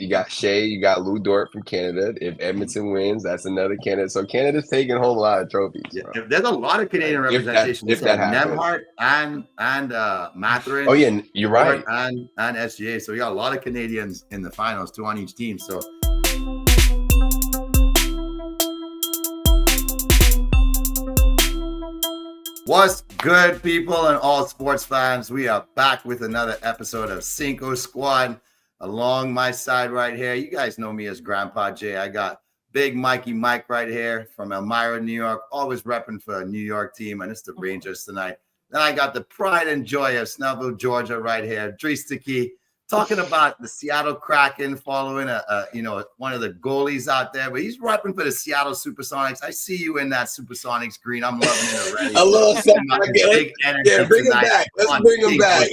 You got Shea, you got Lou Dort from Canada. If Edmonton wins, that's another candidate. So Canada's taking home a lot of trophies. Yeah, Bro. there's a lot of Canadian representation. If that happens. Nemhart and Mathurin. Oh yeah, you're right. And SGA. So we got a lot of Canadians in the finals, 2 on each team. So what's good, people and all sports fans? We are back with another episode of Cinco Squad. Along my side right here, you guys know me as Grandpa Jay. I got Big Mikey Mike right here from Elmira, New York, always repping for a New York team, and it's the Rangers tonight. Then I got the pride and joy of Snellville, Georgia right here, Idris talking about the Seattle Kraken following one of the goalies out there, but he's repping for the Seattle Supersonics. I see you in that Supersonics green. I'm loving it already. I love big energy. Yeah, bring him back. Let's bring him back.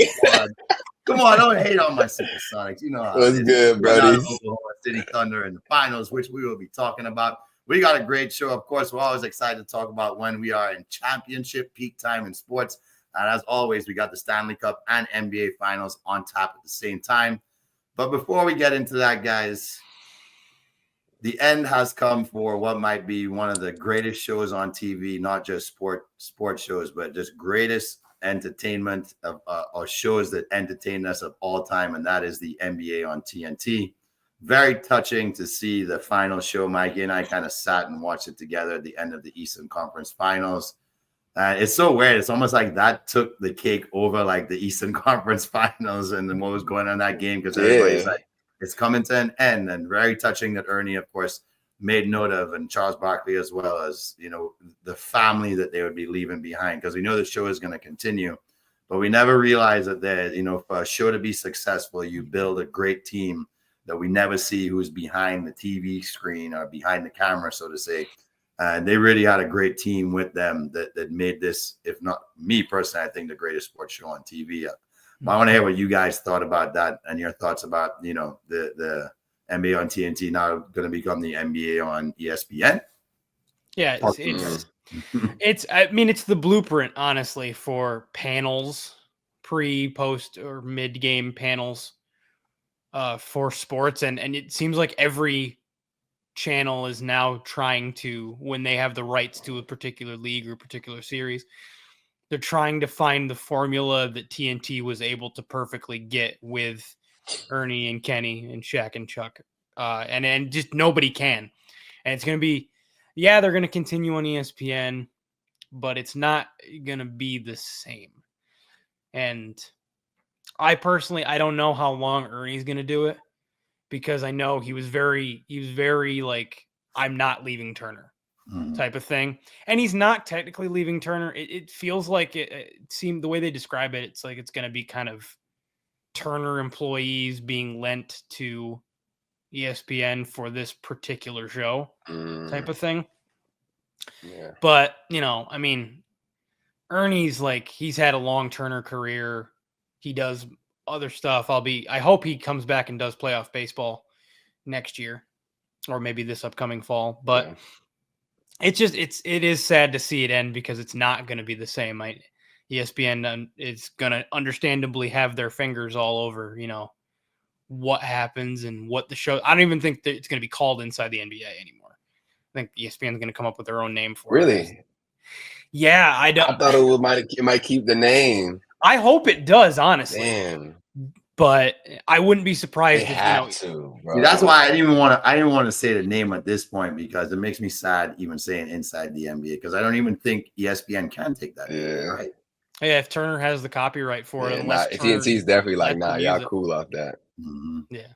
Come on, don't hate on my Supersonics. You know how it is. Good, buddy. Oklahoma City Thunder in the finals, which we will be talking about. We got a great show. Of course, we're always excited to talk about when we are in championship peak time in sports. And as always, we got the Stanley Cup and NBA finals on tap at the same time. But before we get into that, guys, the end has come for what might be one of the greatest shows on TV, not just sports shows, but just greatest entertainment of or shows that entertain us of all time, and that is the NBA on TNT. Very touching to see the final show. Mikey and I kind of sat and watched it together at the end of the Eastern Conference Finals. It's so weird. It's almost like that took the cake over like the Eastern Conference Finals and then what was going on in that game, because everybody's like, it's coming to an end. And very touching that Ernie, of course, made note of, and Charles Barkley as well, as the family that they would be leaving behind, because we know the show is going to continue, but we never realized that for a show to be successful, you build a great team that we never see who's behind the TV screen or behind the camera, so to say. And they really had a great team with them that made this, if not me personally, I think the greatest sports show on TV. But I want to hear what you guys thought about that and your thoughts about the NBA on TNT now going to become the NBA on ESPN. Yeah, it's the blueprint, honestly, for panels, pre, post, or mid-game panels for sports. And it seems like every channel is now trying to, when they have the rights to a particular league or particular series, they're trying to find the formula that TNT was able to perfectly get with Ernie and Kenny and Shaq and Chuck, and just nobody can. And it's going to be, they're going to continue on ESPN, but it's not going to be the same. And I don't know how long Ernie's going to do it, because I know he was very like, I'm not leaving Turner type of thing. And he's not technically leaving Turner. It feels like it seemed, the way they describe it, it's like it's going to be kind of Turner employees being lent to ESPN for this particular show type of thing. Yeah. But, Ernie's like, he's had a long Turner career. He does other stuff. I hope he comes back and does playoff baseball next year, or maybe this upcoming fall. But it is sad to see it end, because it's not going to be the same. ESPN is going to understandably have their fingers all over, what happens and what the show. I don't even think that it's going to be called Inside the NBA anymore. I think ESPN is going to come up with their own name for it. Really? Yeah, I thought it might keep the name. I hope it does, honestly. Damn. But I wouldn't be surprised if bro. That's why I didn't want to say the name at this point, because it makes me sad even saying Inside the NBA, because I don't even think ESPN can take that name, right? Yeah, if Turner has the copyright for it, TNT is definitely like, y'all cool off that. Mm-hmm. Yeah.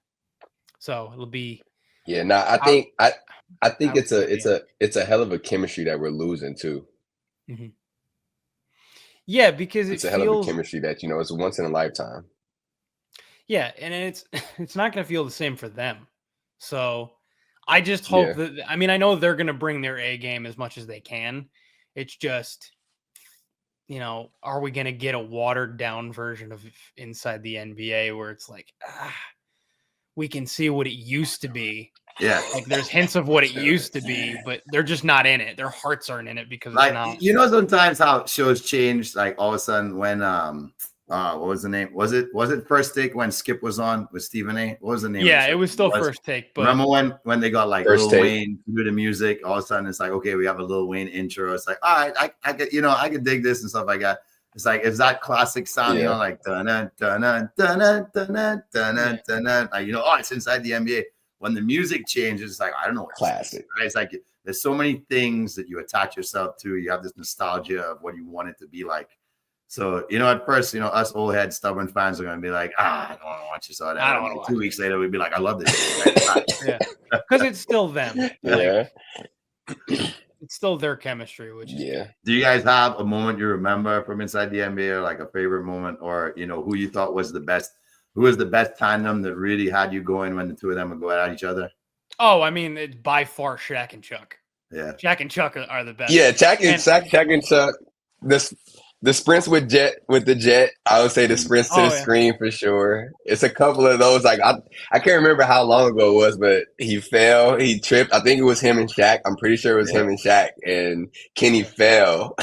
So it'll be. Yeah, I think it's a hell of a chemistry that we're losing too. Mm-hmm. Yeah, because it's a hell of a chemistry that it's once in a lifetime. Yeah, and it's not going to feel the same for them. So I just hope that, I know they're going to bring their A game as much as they can. It's just, are we going to get a watered down version of Inside the NBA where it's like, we can see what it used to be. Yeah. Like there's hints of what it used to be, but they're just not in it. Their hearts aren't in it because like, it's not. Sometimes how shows change, like all of a sudden when What was the name? Was it First Take when Skip was on with Stephen A? What was the name? Yeah, it was still First Take. But remember when they got like First Lil Take. Wayne to do the music? All of a sudden, it's like, okay, we have a Lil Wayne intro. It's like, all right, I could, I could dig this and stuff like that. It's like, it's that classic sound, like dun dun dun dun dun dun dun dun dun. Like, oh, it's inside the NBA. When the music changes, it's like, I don't know what classic. Right? It's like there's so many things that you attach yourself to. You have this nostalgia of what you want it to be like. So, at first, us old head stubborn fans are going to be like, I don't want to watch this all that. I don't want to watch 2 weeks later, we'd be like, I love this. Right? Yeah, because it's still them. Yeah. It's still their chemistry, which is good. Do you guys have a moment you remember from inside the NBA, or like a favorite moment, or who you thought was the best? Who was the best tandem that really had you going when the two of them would go at each other? Oh, I mean, it's by far Shaq and Chuck. Yeah, Shaq and Chuck are the best. Yeah, Shaq and Chuck. The sprints with the jet, I would say the sprints to the screen for sure. It's a couple of those. Like I can't remember how long ago it was, but he fell, he tripped. I think it was him and Shaq. I'm pretty sure it was him and Shaq, and Kenny fell.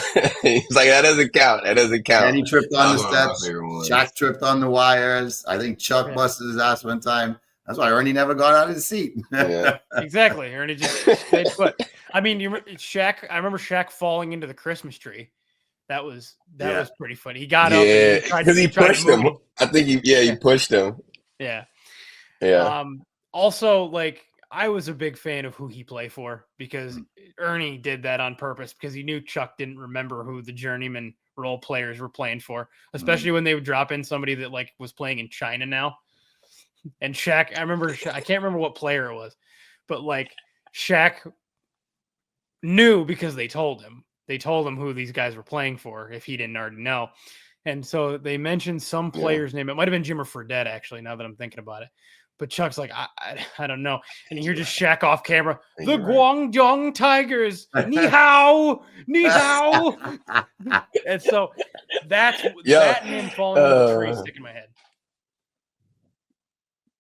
He's like, that doesn't count. That doesn't count. Kenny tripped on the steps. Shaq tripped on the wires. I think Chuck busted his ass one time. That's why Ernie never got out of his seat. Yeah. Exactly. Ernie just stayed put. I mean, Shaq. I remember Shaq falling into the Christmas tree. That was pretty funny. He got up because he pushed him. I think he pushed him. Yeah. Yeah. Also, like, I was a big fan of who he played for, because Ernie did that on purpose, because he knew Chuck didn't remember who the journeyman role players were playing for, especially when they would drop in somebody that like was playing in China now. And Shaq, I can't remember what player it was, but like Shaq knew because they told him. They told him who these guys were playing for if he didn't already know. And so they mentioned some player's name. It might have been Jimmer Fredette, actually, now that I'm thinking about it. But Chuck's like, I don't know. And you hear just Shaq off camera, the Guangdong Tigers, ni hao, ni hao. And so that and him falling into the tree stick in my head.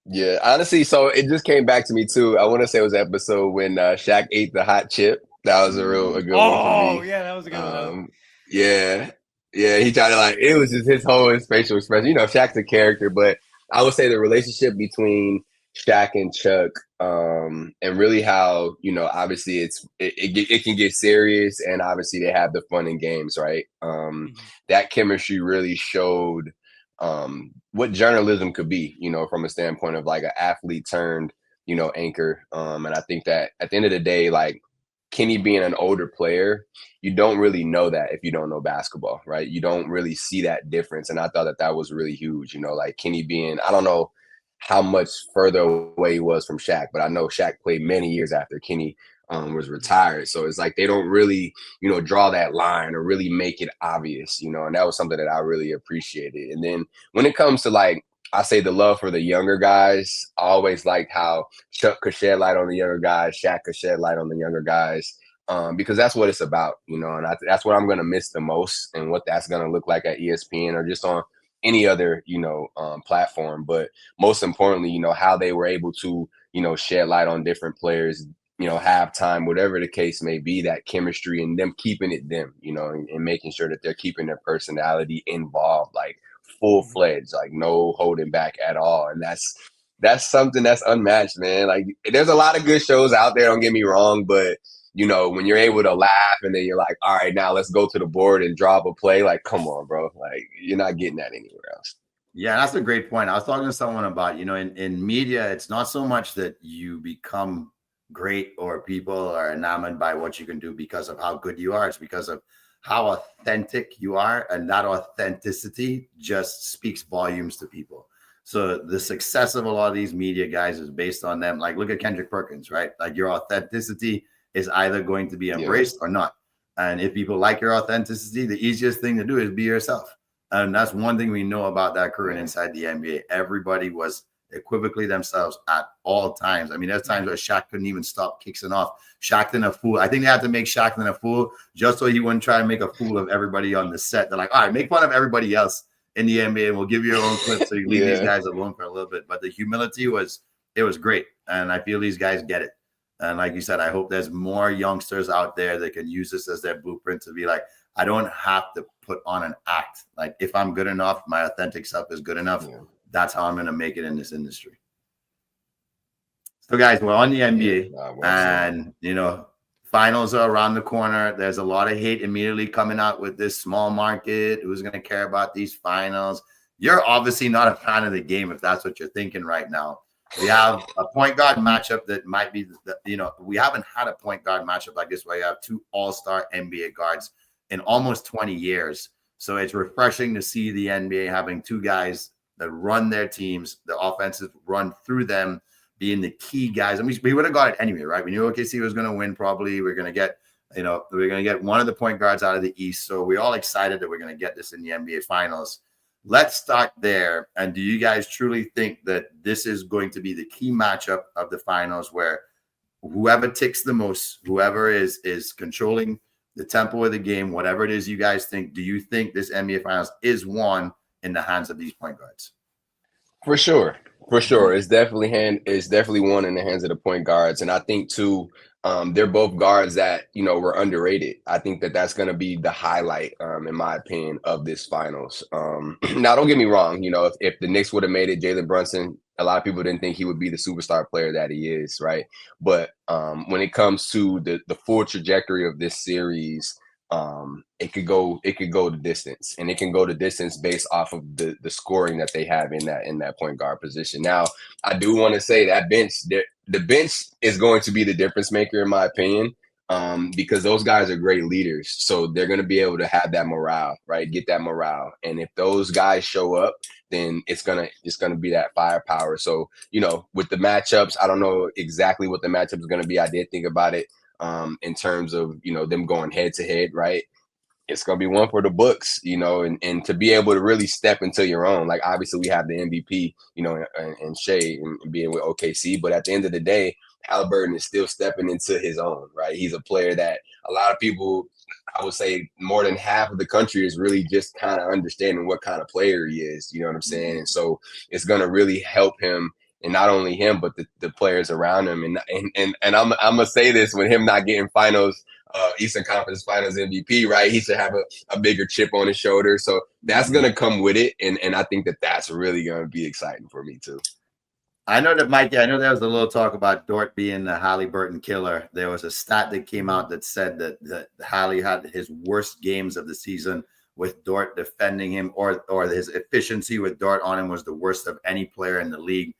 Yeah, honestly, so it just came back to me too. I want to say it was an episode when Shaq ate the hot chip. That was a good one for me. Oh, yeah, that was a good one. Yeah, he tried to it was just his whole facial expression. Shaq's a character, but I would say the relationship between Shaq and Chuck, and really how, obviously it can get serious, and obviously they have the fun in games, right? That chemistry really showed what journalism could be, from a standpoint of like an athlete turned, anchor. And I think that at the end of the day, like, Kenny being an older player, you don't really know that if you don't know basketball, right? You don't really see that difference. And I thought that was really huge, like Kenny being, I don't know how much further away he was from Shaq, but I know Shaq played many years after Kenny was retired. So it's like they don't really, draw that line or really make it obvious, and that was something that I really appreciated. And then when it comes to like, I say the love for the younger guys, I always liked how Chuck could shed light on the younger guys, Shaq could shed light on the younger guys, because that's what it's about, and that's what I'm going to miss the most, and what that's going to look like at ESPN or just on any other, platform. But most importantly, how they were able to, shed light on different players, halftime, whatever the case may be, that chemistry and them keeping it them, and making sure that they're keeping their personality involved, like full-fledged, like no holding back at all. And that's something that's unmatched, man. Like, there's a lot of good shows out there, don't get me wrong, but when you're able to laugh and then you're like, all right, now let's go to the board and draw up a play, like, come on, bro, like, you're not getting that anywhere else. Yeah, that's a great point. I was talking to someone about, in media, it's not so much that you become great or people are enamored by what you can do because of how good you are. It's because of how authentic you are, and that authenticity just speaks volumes to people. So the success of a lot of these media guys is based on them. Like, look at Kendrick Perkins, right? Like, your authenticity is either going to be embraced or not. And if people like your authenticity, the easiest thing to do is be yourself. And that's one thing we know about that crew inside the NBA. Everybody was equivocally themselves at all times. I mean, there's times where Shaq couldn't even stop kicking off. Shaqtin' a fool. I think they had to make Shaqtin' a fool just so he wouldn't try to make a fool of everybody on the set. They're like, all right, make fun of everybody else in the NBA, and we'll give you your own clip so you leave these guys alone for a little bit. But the humility was great, and I feel these guys get it. And like you said, I hope there's more youngsters out there that can use this as their blueprint to be like, I don't have to put on an act. Like if I'm good enough, my authentic self is good enough. Yeah. That's how I'm going to make it in this industry. So guys, we're on the NBA and, you know, finals are around the corner. There's a lot of hate immediately coming out with this small market. Who's going to care about these finals? You're obviously not a fan of the game if that's what you're thinking right now. We have a point guard matchup that might be, you know, we haven't had a point guard matchup like this where you have two all-star NBA guards in almost 20 years. So it's refreshing to see the NBA having two guys that run their teams, the offenses run through them, being the key guys. I mean, we would have got it anyway, right? We knew OKC was going to win probably. We're going to get, you know, we're going to get one of the point guards out of the East. So we're all excited that we're going to get this in the NBA Finals. Let's start there. And do you guys truly think that this is going to be the key matchup of the finals where whoever ticks the most, whoever is controlling the tempo of the game, whatever it is you guys think, do you think this NBA Finals is won in the hands of these point guards? For sure. For sure. It's definitely one in the hands of the point guards. And I think too, they're both guards that, you know, were underrated. I think that that's going to be the highlight, in my opinion, of this finals. Now, don't get me wrong. You know, if the Knicks would have made it, Jalen Brunson, a lot of people didn't think he would be the superstar player that he is, right? But when it comes to the full trajectory of this series, it could go the distance, and it can go the distance based off of the scoring that they have in that point guard position. Now, I do want to say that the bench is going to be the difference maker, in my opinion, because those guys are great leaders. So they're going to be able to have that morale, right? Get that morale. And if those guys show up, then it's gonna be that firepower. So, you know, with the matchups, I don't know exactly what the matchup is going to be. I did think about it. In terms of, you know, them going head to head, right? It's going to be one for the books, you know, and to be able to really step into your own. Like, obviously we have the MVP, you know, and Shea and being with OKC, but at the end of the day, Haliburton is still stepping into his own, right? He's a player that a lot of people, I would say more than half of the country is really just kind of understanding what kind of player he is, you know what I'm saying? And so it's going to really help him. And not only him, but the players around him. And I'm gonna say this: with him not getting finals, Eastern Conference Finals MVP, right? He should have a bigger chip on his shoulder. So that's gonna come with it, and I think that's really gonna be exciting for me too. I know that, Mikey, I know there was a little talk about Dort being the Haliburton killer. There was a stat that came out that said that Hali had his worst games of the season with Dort defending him, or his efficiency with Dort on him was the worst of any player in the league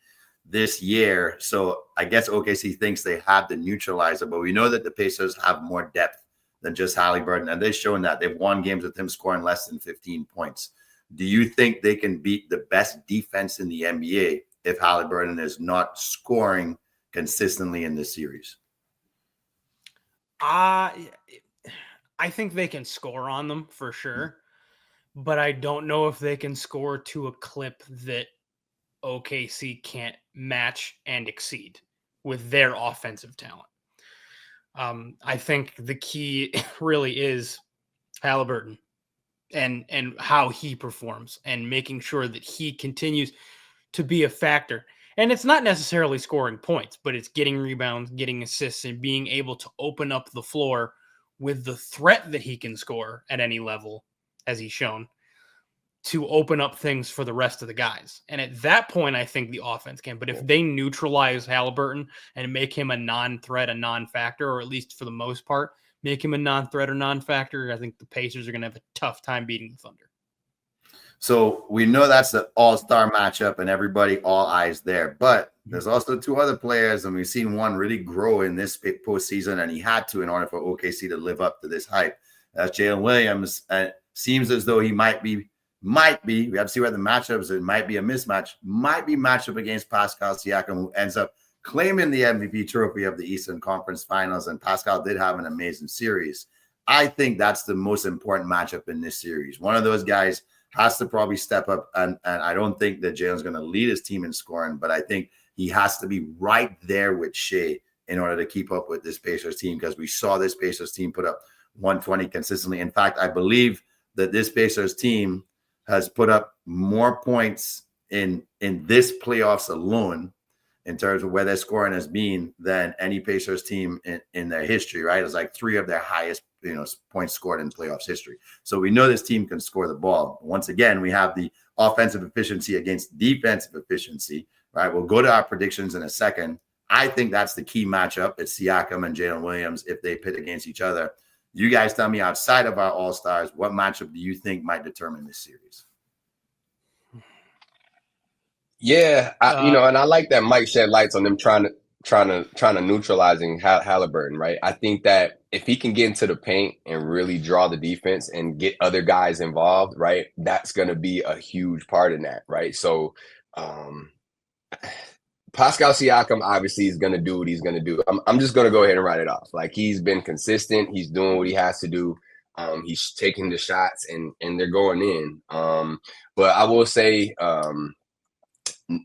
this year. So I guess OKC thinks they have the neutralizer, but we know that the Pacers have more depth than just Haliburton, and they've shown that. They've won games with him scoring less than 15 points. Do you think they can beat the best defense in the NBA if Haliburton is not scoring consistently in this series? I think they can score on them for sure, but I don't know if they can score to a clip that OKC can't match and exceed with their offensive talent. I think the key really is Haliburton and how he performs and making sure that he continues to be a factor. And it's not necessarily scoring points, but it's getting rebounds, getting assists, and being able to open up the floor with the threat that he can score at any level, as he's shown, to open up things for the rest of the guys. And at that point, I think the offense can. But if they neutralize Haliburton and make him a non-threat, a non-factor, or at least for the most part, make him a non-threat or non-factor, I think the Pacers are going to have a tough time beating the Thunder. So we know that's the all-star matchup and everybody, all eyes there. But there's also two other players, and we've seen one really grow in this postseason, and he had to in order for OKC to live up to this hype. That's Jalen Williams. And it seems as though he might be, we have to see what the matchups, it might be a mismatch, might be matched up against Pascal Siakam, who ends up claiming the MVP trophy of the Eastern Conference Finals. And Pascal did have an amazing series. I think that's the most important matchup in this series. One of those guys has to probably step up, and I don't think that Jalen's going to lead his team in scoring, but I think he has to be right there with Shea in order to keep up with this Pacers team, because we saw this Pacers team put up 120 consistently. In fact, I believe that this Pacers team has put up more points in this playoffs alone in terms of where their scoring has been than any Pacers team in their history, right? It's like 3 of their highest points scored in playoffs history. So we know this team can score the ball. Once again, we have the offensive efficiency against defensive efficiency, right? We'll go to our predictions in a second. I think that's the key matchup. It's Siakam and Jalen Williams if they pit against each other. You guys tell me, outside of our all-stars, what matchup do you think might determine this series? Yeah, and I like that Mike shed lights on them trying to neutralizing Haliburton, right? I think that if he can get into the paint and really draw the defense and get other guys involved, right, that's going to be a huge part in that, right? So, Pascal Siakam obviously is going to do what he's going to do. I'm just going to go ahead and write it off. Like, he's been consistent. He's doing what he has to do. He's taking the shots and they're going in. But I will say,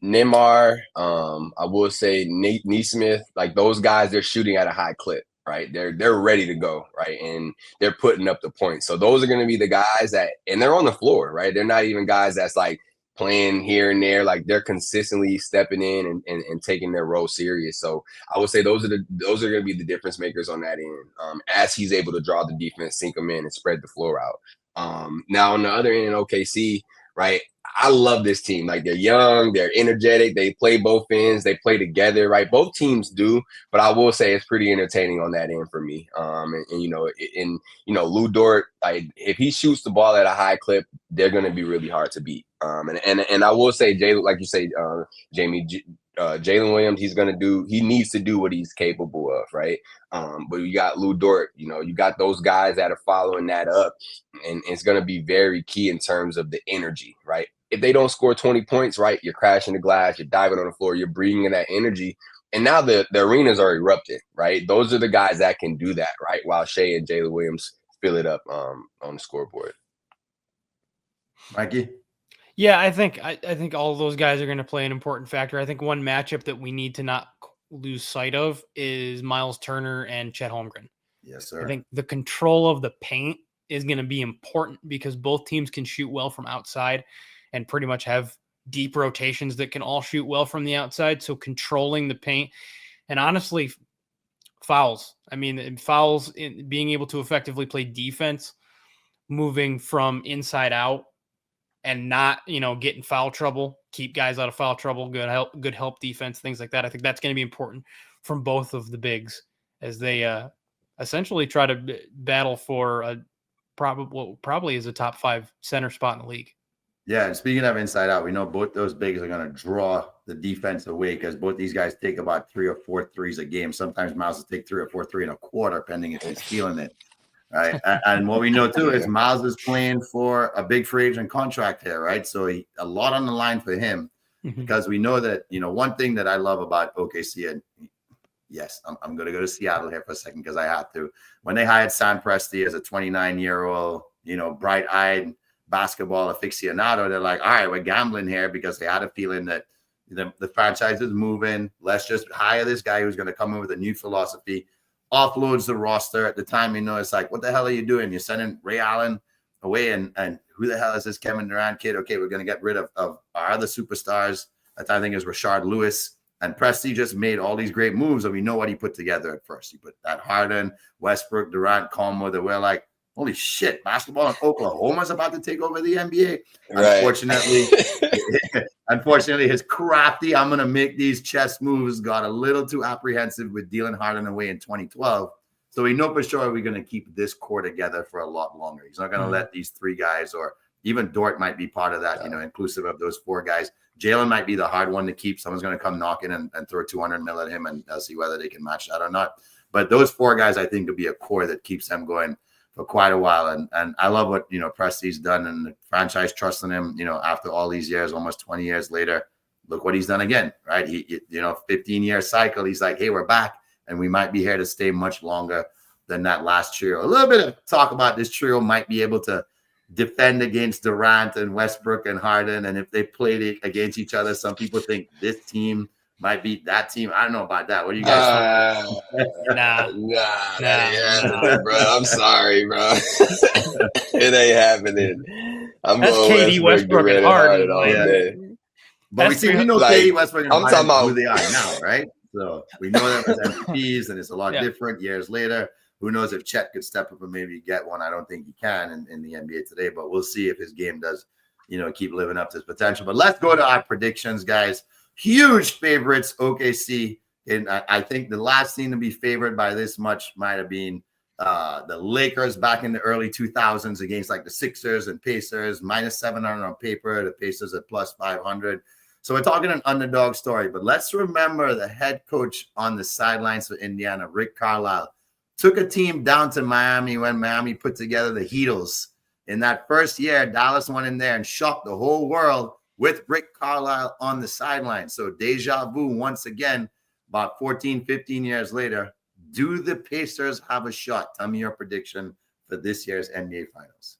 Neymar, I will say Neesmith, like those guys, they're shooting at a high clip, right? They're ready to go, right? And they're putting up the points. So those are going to be the guys and they're on the floor, right? They're not even guys that's like playing here and there. Like, they're consistently stepping in and taking their role serious. So I would say those are going to be the difference makers on that end. As he's able to draw the defense, sink them in, and spread the floor out. Now on the other end in OKC, right? I love this team. Like, they're young, they're energetic, they play both ends, they play together, right? Both teams do, but I will say it's pretty entertaining on that end for me. Lou Dort, like, if he shoots the ball at a high clip, they're going to be really hard to beat. And I will say, Jalen, like you say, Jamie, Jalen Williams, he needs to do what he's capable of, right? But you got Lou Dort, you got those guys that are following that up, and it's going to be very key in terms of the energy, right? If they don't score 20 points, right, you're crashing the glass, you're diving on the floor, you're breathing in that energy, and now the arenas are erupting, right? Those are the guys that can do that, right? While Shea and Jalen Williams fill it up on the scoreboard. Mikey? Yeah, I think all of those guys are going to play an important factor. I think one matchup that we need to not lose sight of is Miles Turner and Chet Holmgren. Yes, sir. I think the control of the paint is going to be important because both teams can shoot well from outside and pretty much have deep rotations that can all shoot well from the outside. So controlling the paint and honestly fouls. I mean, fouls, in being able to effectively play defense, moving from inside out and not, get in foul trouble, keep guys out of foul trouble, good help defense, things like that. I think that's going to be important from both of the bigs as they essentially try to battle for probably is a top 5 center spot in the league. Yeah, and speaking of inside out, we know both those bigs are going to draw the defense away because both these guys take about 3 or 4 threes a game. Sometimes Miles will take 3 or 4 3 and a quarter, depending if he's feeling it. Right. And what we know, too, is Miles is playing for a big free agent contract here, right? So a lot on the line for him because we know that, one thing that I love about OKC, and yes, I'm going to go to Seattle here for a second because I have to. When they hired Sam Presti as a 29-year-old, bright-eyed basketball aficionado, they're like, all right, we're gambling here because they had a feeling that the franchise is moving. Let's just hire this guy who's going to come in with a new philosophy, offloads the roster. At the time, it's like, what the hell are you doing? You're sending Ray Allen away, and who the hell is this Kevin Durant kid? Okay, we're going to get rid of our other superstars. That I think is Rashard Lewis. And Presti just made all these great moves, and we know what he put together at first. He put that Harden, Westbrook, Durant combo that we're like, holy shit, basketball in Oklahoma's about to take over the NBA. Right. Unfortunately, his crafty, I'm going to make these chess moves got a little too apprehensive with dealing Harden away in 2012. So we know for sure we're going to keep this core together for a lot longer. He's not going to let these 3 guys, or even Dort might be part of that, inclusive of those 4 guys. Jalen might be the hard one to keep. Someone's going to come knocking and throw $200 million at him, and see whether they can match that or not. But those 4 guys, I think, will be a core that keeps them going for quite a while. And I love what, Presti's done, and the franchise trusting him, after all these years, almost 20 years later. Look what he's done again, right? 15-year cycle. He's like, hey, we're back, and we might be here to stay much longer than that last trio. A little bit of talk about this trio might be able to defend against Durant and Westbrook and Harden. And if they played against each other, some people think this team might beat that team. I don't know about that. What do you guys think? Nah, bro. I'm sorry, bro. It ain't happening. That's KD, Westbrook, and Harden all day. But we know KD, Westbrook, and Harden who they are now, right? So we know them as MVPs, and it's a lot different years later. Who knows if Chet could step up and maybe get one? I don't think he can in the NBA today, but we'll see if his game does, keep living up to his potential. But let's go to our predictions, guys. Huge favorites, OKC. And I think the last team to be favored by this much might have been the Lakers back in the early 2000s against like the Sixers and Pacers, -700 on paper. The Pacers at +500. So we're talking an underdog story, but let's remember the head coach on the sidelines for Indiana, Rick Carlisle, took a team down to Miami when Miami put together the Heatles. In that first year, Dallas went in there and shocked the whole world with Rick Carlisle on the sideline. So deja vu once again, about 14, 15 years later. Do the Pacers have a shot? Tell me your prediction for this year's NBA Finals.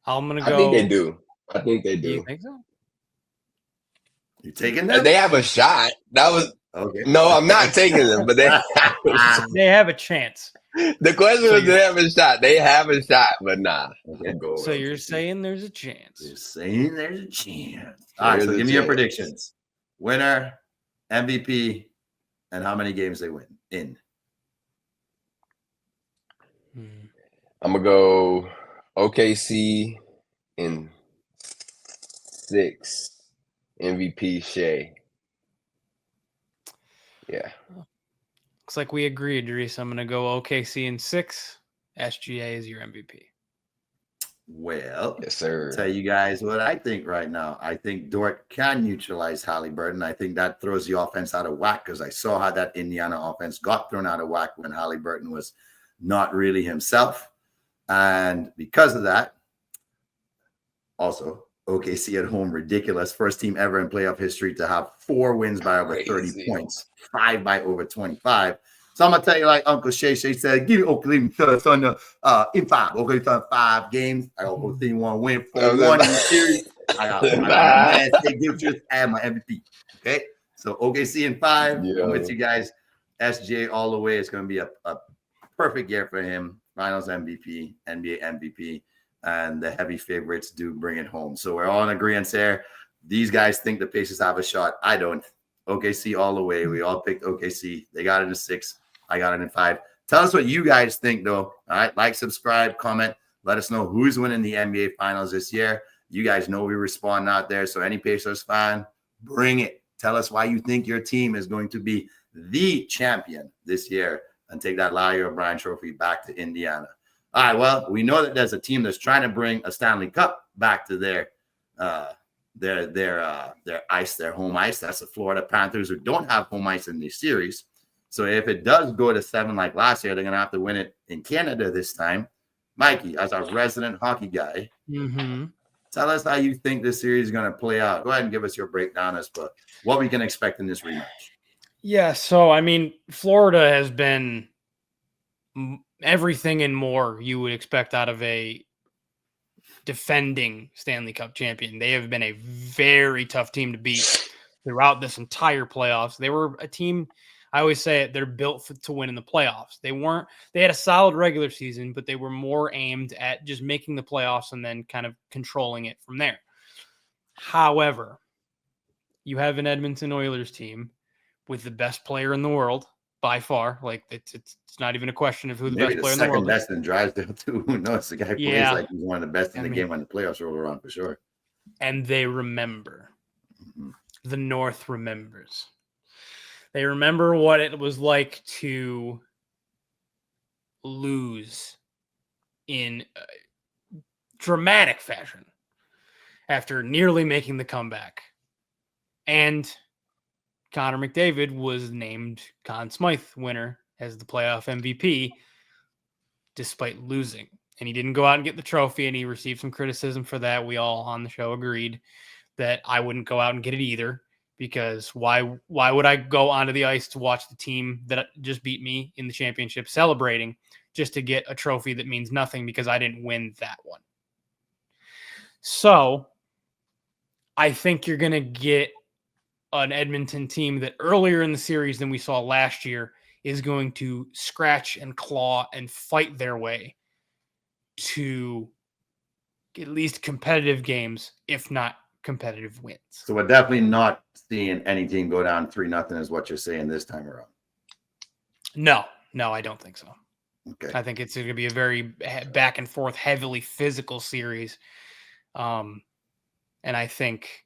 I'm going to go. I think they do. I think they do. You think so? You taking them? They have a shot. That was okay. No, I'm not taking them, but they have a shot. They have a chance. The question was, they have a shot. They have a shot, but nah. Okay. So you're saying there's a chance. You're saying there's a chance. All right, so give me your predictions. Winner, MVP, and how many games they win in. I'm going to go OKC in 6. MVP Shea. Yeah. Looks like we agree, Idris. I'm going to go OKC in 6. SGA is your MVP. Well, yes, sir. I'll tell you guys what I think right now. I think Dort can neutralize Haliburton. I think that throws the offense out of whack because I saw how that Indiana offense got thrown out of whack when Haliburton was not really himself. And because of that, also, OKC at home, ridiculous. First team ever in playoff history to have 4 wins by over 30 points, 5 by over 25. So I'm going to tell you like Uncle Shay said, give me Oakland first on the in 5. Okay, so 5 games. I got Oakland want to win 4-1 in the series. I got my man State Gilchrist and my MVP. Okay, so OKC in 5. Yeah. I'm with you guys. SJ all the way. It's going to be a perfect year for him. Finals MVP, NBA MVP. And the heavy favorites do bring it home. So we're all in agreement there. These guys think the Pacers have a shot. I don't. OKC all the way. We all picked OKC. They got it in 6. I got it in 5. Tell us what you guys think, though. All right. Like, subscribe, comment. Let us know who's winning the NBA Finals this year. You guys know we respond out there. So any Pacers fan, bring it. Tell us why you think your team is going to be the champion this year and take that Larry O'Brien trophy back to Indiana. All right, well, we know that there's a team that's trying to bring a Stanley Cup back to their ice, their home ice. That's the Florida Panthers, who don't have home ice in this series. So if it does go to 7 like last year, they're going to have to win it in Canada this time. Mikey, as our resident hockey guy, tell us how you think this series is going to play out. Go ahead and give us your breakdown as to what we can expect in this rematch. Yeah, so, I mean, Florida has been everything and more you would expect out of a defending Stanley Cup champion. They have been a very tough team to beat throughout this entire playoffs. They were a team, I always say it, they're built to win in the playoffs. They had a solid regular season, but they were more aimed at just making the playoffs and then kind of controlling it from there. However, you have an Edmonton Oilers team with the best player in the world by far. Like it's not even a question of who the best player in the world is. Best in Drysdale too. Who knows? The guy plays like he's one of the best in the game when the playoffs roll around for sure. And they remember. The North remembers. They remember what it was like to lose in dramatic fashion after nearly making the comeback. And Connor McDavid was named Conn Smythe winner as the playoff MVP despite losing. And he didn't go out and get the trophy, and he received some criticism for that. We all on the show agreed that I wouldn't go out and get it either, because why would I go onto the ice to watch the team that just beat me in the championship celebrating just to get a trophy that means nothing because I didn't win that one? So I think you're going to get an Edmonton team that earlier in the series than we saw last year is going to scratch and claw and fight their way to at least competitive games, if not competitive wins. So we're definitely not seeing any team go down 3-0 is what you're saying this time around. No, I don't think so. Okay. I think it's going to be a very back and forth, heavily physical series. And I think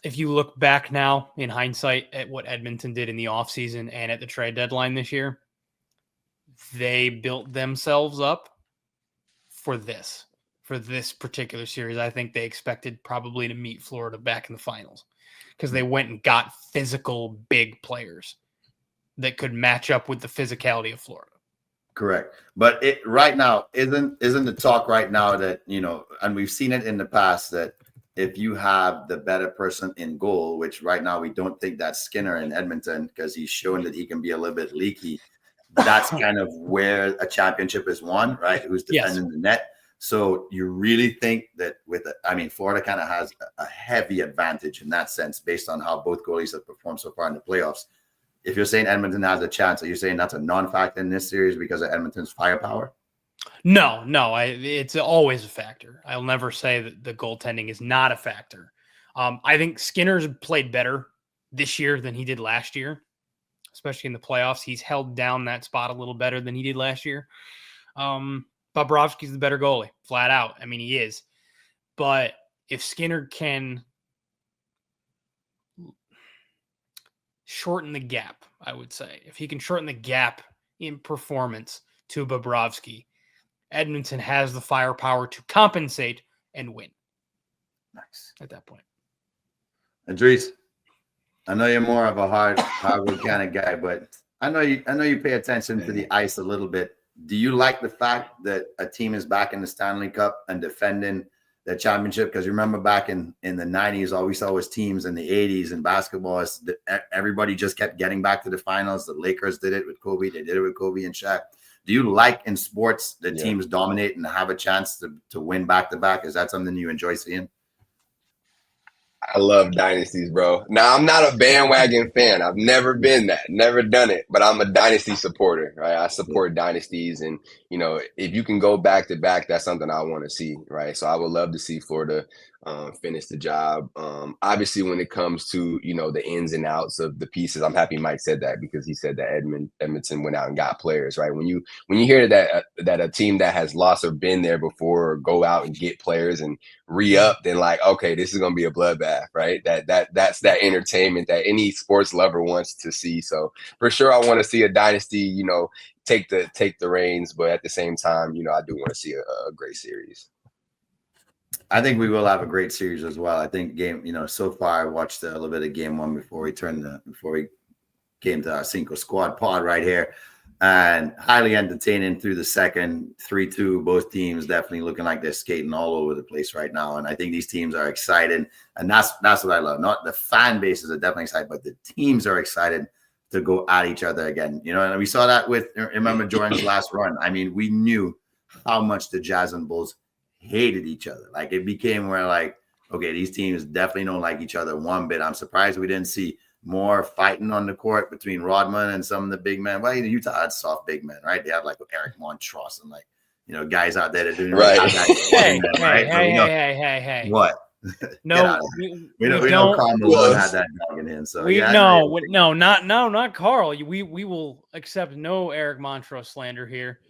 if you look back now in hindsight at what Edmonton did in the offseason and at the trade deadline this year, they built themselves up for this particular series. I think they expected probably to meet Florida back in the finals because they went and got physical big players that could match up with the physicality of Florida. Correct. But it right now isn't the talk right now that, and we've seen it in the past, that if you have the better person in goal, which right now we don't think that's Skinner in Edmonton because he's shown that he can be a little bit leaky, that's kind of where a championship is won, right? Who's defending the net. So you really think that Florida kind of has a heavy advantage in that sense based on how both goalies have performed so far in the playoffs. If you're saying Edmonton has a chance, are you saying that's a non-factor in this series because of Edmonton's firepower? No, it's always a factor. I'll never say that the goaltending is not a factor. I think Skinner's played better this year than he did last year, especially in the playoffs. He's held down that spot a little better than he did last year. Bobrovsky's the better goalie, flat out. I mean, he is. But if Skinner can shorten the gap, I would say, if he can shorten the gap in performance to Bobrovsky, Edmonton has the firepower to compensate and win. Nice. At that point. Idris, I know you're more of a hardwood kind of guy, but I know you pay attention to the ice a little bit. Do you like the fact that a team is back in the Stanley Cup and defending the championship? Because you remember back in the 90s, all we saw was teams in the 80s in basketball. Everybody just kept getting back to the finals. The Lakers did it with Kobe. They did it with Kobe and Shaq. Do you like in sports that teams dominate and have a chance to win back-to-back? Is that something you enjoy seeing? I love dynasties, bro. Now, I'm not a bandwagon fan. I've never been that, never done it, but I'm a dynasty supporter, right? I support dynasties. And, if you can go back to back, that's something I want to see, right? So I would love to see Florida finish the job. Obviously, when it comes to, the ins and outs of the pieces, I'm happy Mike said that because he said that Edmonton went out and got players, right? When you hear that a team that has lost or been there before go out and get players and re-up, then like, okay, this is going to be a bloodbath, right? That's that entertainment that any sports lover wants to see. So for sure, I want to see a dynasty, take the reins, but at the same time, I do want to see a great series. I think we will have a great series as well. I think so far I watched a little bit of game one before we came to our Cinco Squad pod right here, and highly entertaining through the second. 3-2, both teams definitely looking like they're skating all over the place right now. And I think these teams are excited, and that's what I love. Not the fan bases are definitely excited, but the teams are excited to go at each other again. And we saw that remember Jordan's last run. I mean, we knew how much the Jazz and Bulls hated each other. Like it became where like, okay, these teams definitely don't like each other one bit. I'm surprised we didn't see more fighting on the court between Rodman and some of the big men. Well, Utah had soft big men, right? They had like Eric Montross and like, guys out there that didn't really have that. Hey. What? No, we don't. Carl Malone had that dog in him. So not Carl. We will accept no Eric Montross slander here.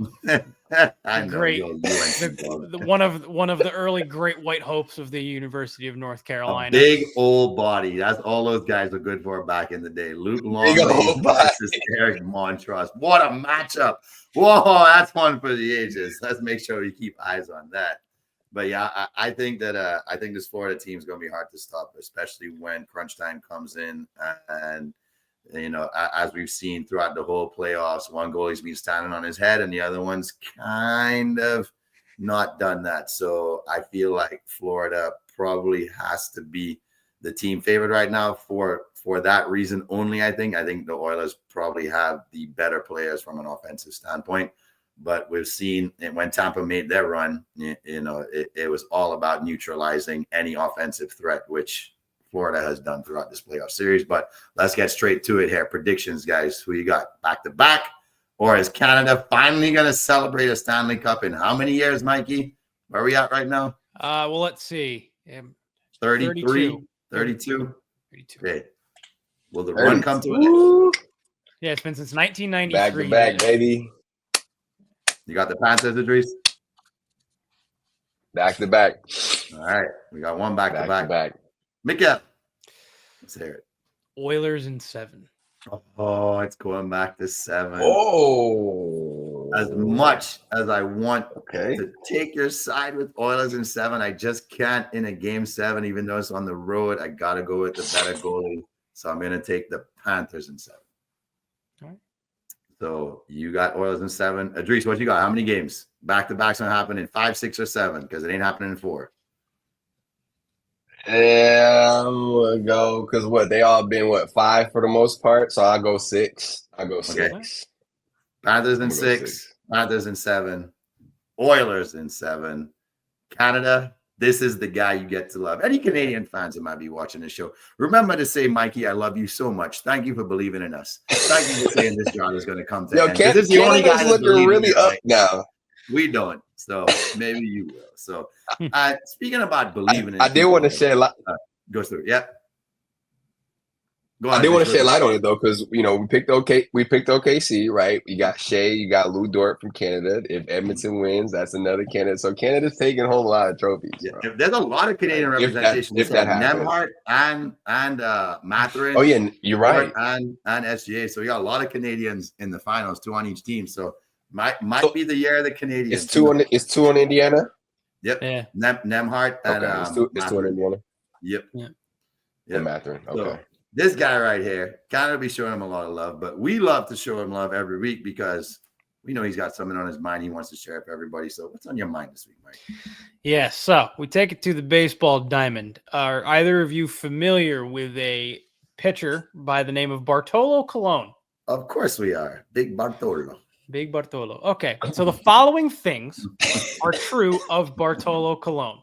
I know. Great, one of the early great white hopes of the University of North Carolina. A big old body. That's all those guys were good for back in the day. Luke Longley versus Eric Montross. What a matchup! Whoa, that's one for the ages. Let's make sure we keep eyes on that. But yeah, I think this Florida team is going to be hard to stop, especially when crunch time comes in. And as we've seen throughout the whole playoffs, one goalie's been standing on his head, and the other one's kind of not done that. So I feel like Florida probably has to be the team favorite right now for that reason only. I think the Oilers probably have the better players from an offensive standpoint. But we've seen when Tampa made their run, it was all about neutralizing any offensive threat, which Florida has done throughout this playoff series. But let's get straight to it here. Predictions, guys. Who you got? Back-to-back? Or is Canada finally going to celebrate a Stanley Cup in how many years, Mikey? Where are we at right now? Well, let's see. 33? 32? 32. Okay. Will the run come to an end? Yeah, it's been since Back 1993. to back, baby. You got the Panthers, Idris? Back to back. All right. We got one back to Back back. to back. Miguel. Let's hear it. Oilers in 7. Oh, it's going back to 7. Oh. As much as I want Okay. to take your side with Oilers in 7, I just can't in a game 7, even though it's on the road. I got to go with the better goalie. So I'm going to take the Panthers in 7. All right. So you got Oilers in 7. Idris, what you got? How many games? Back-to-back's going to happen in 5, 6, or 7 because it ain't happening in 4. Yeah, I'm gonna go because they all been 5 for the most part. So I'll go 6. I'll go 6. Panthers in I'm gonna go 6. Panthers in 7. Oilers in 7. Canada, this is the guy you get to love. Any Canadian fans that might be watching this show, remember to say, Mikey, I love you so much. Thank you for believing in us. Thank you for saying this job is going to come to Yo, end. This is the only guy Canada's that's looking really it, up right? now. We don't. So maybe you will. So speaking about believing in I did want to shed light. Go through it. Yeah. Go I on, did want to Idris. shed light on it though, because we picked OKC, right? You got Shea, you got Lou Dort from Canada. If Edmonton wins, that's another Canada. So Canada's taking home a lot of trophies. Yeah, there's a lot of Canadian representation. If that happens. Nemhart and Mathurin. Oh yeah, you're right. And SGA. So we got a lot of Canadians in the finals, 2 on each team. So might be the year of the Canadians. It's two on Indiana. Yep. Yeah. Nemhart and it's two on Indiana. Yep. Yeah. And Mathurin. Okay. So this guy right here, Canada be showing him a lot of love, but we love to show him love every week because we know he's got something on his mind he wants to share with everybody. So what's on your mind this week, Mike? Yeah, so we take it to the baseball diamond. Are either of you familiar with a pitcher by the name of Bartolo Colon? Of course we are. Big Bartolo. Big Bartolo. Okay, so the following things are true of Bartolo Colon.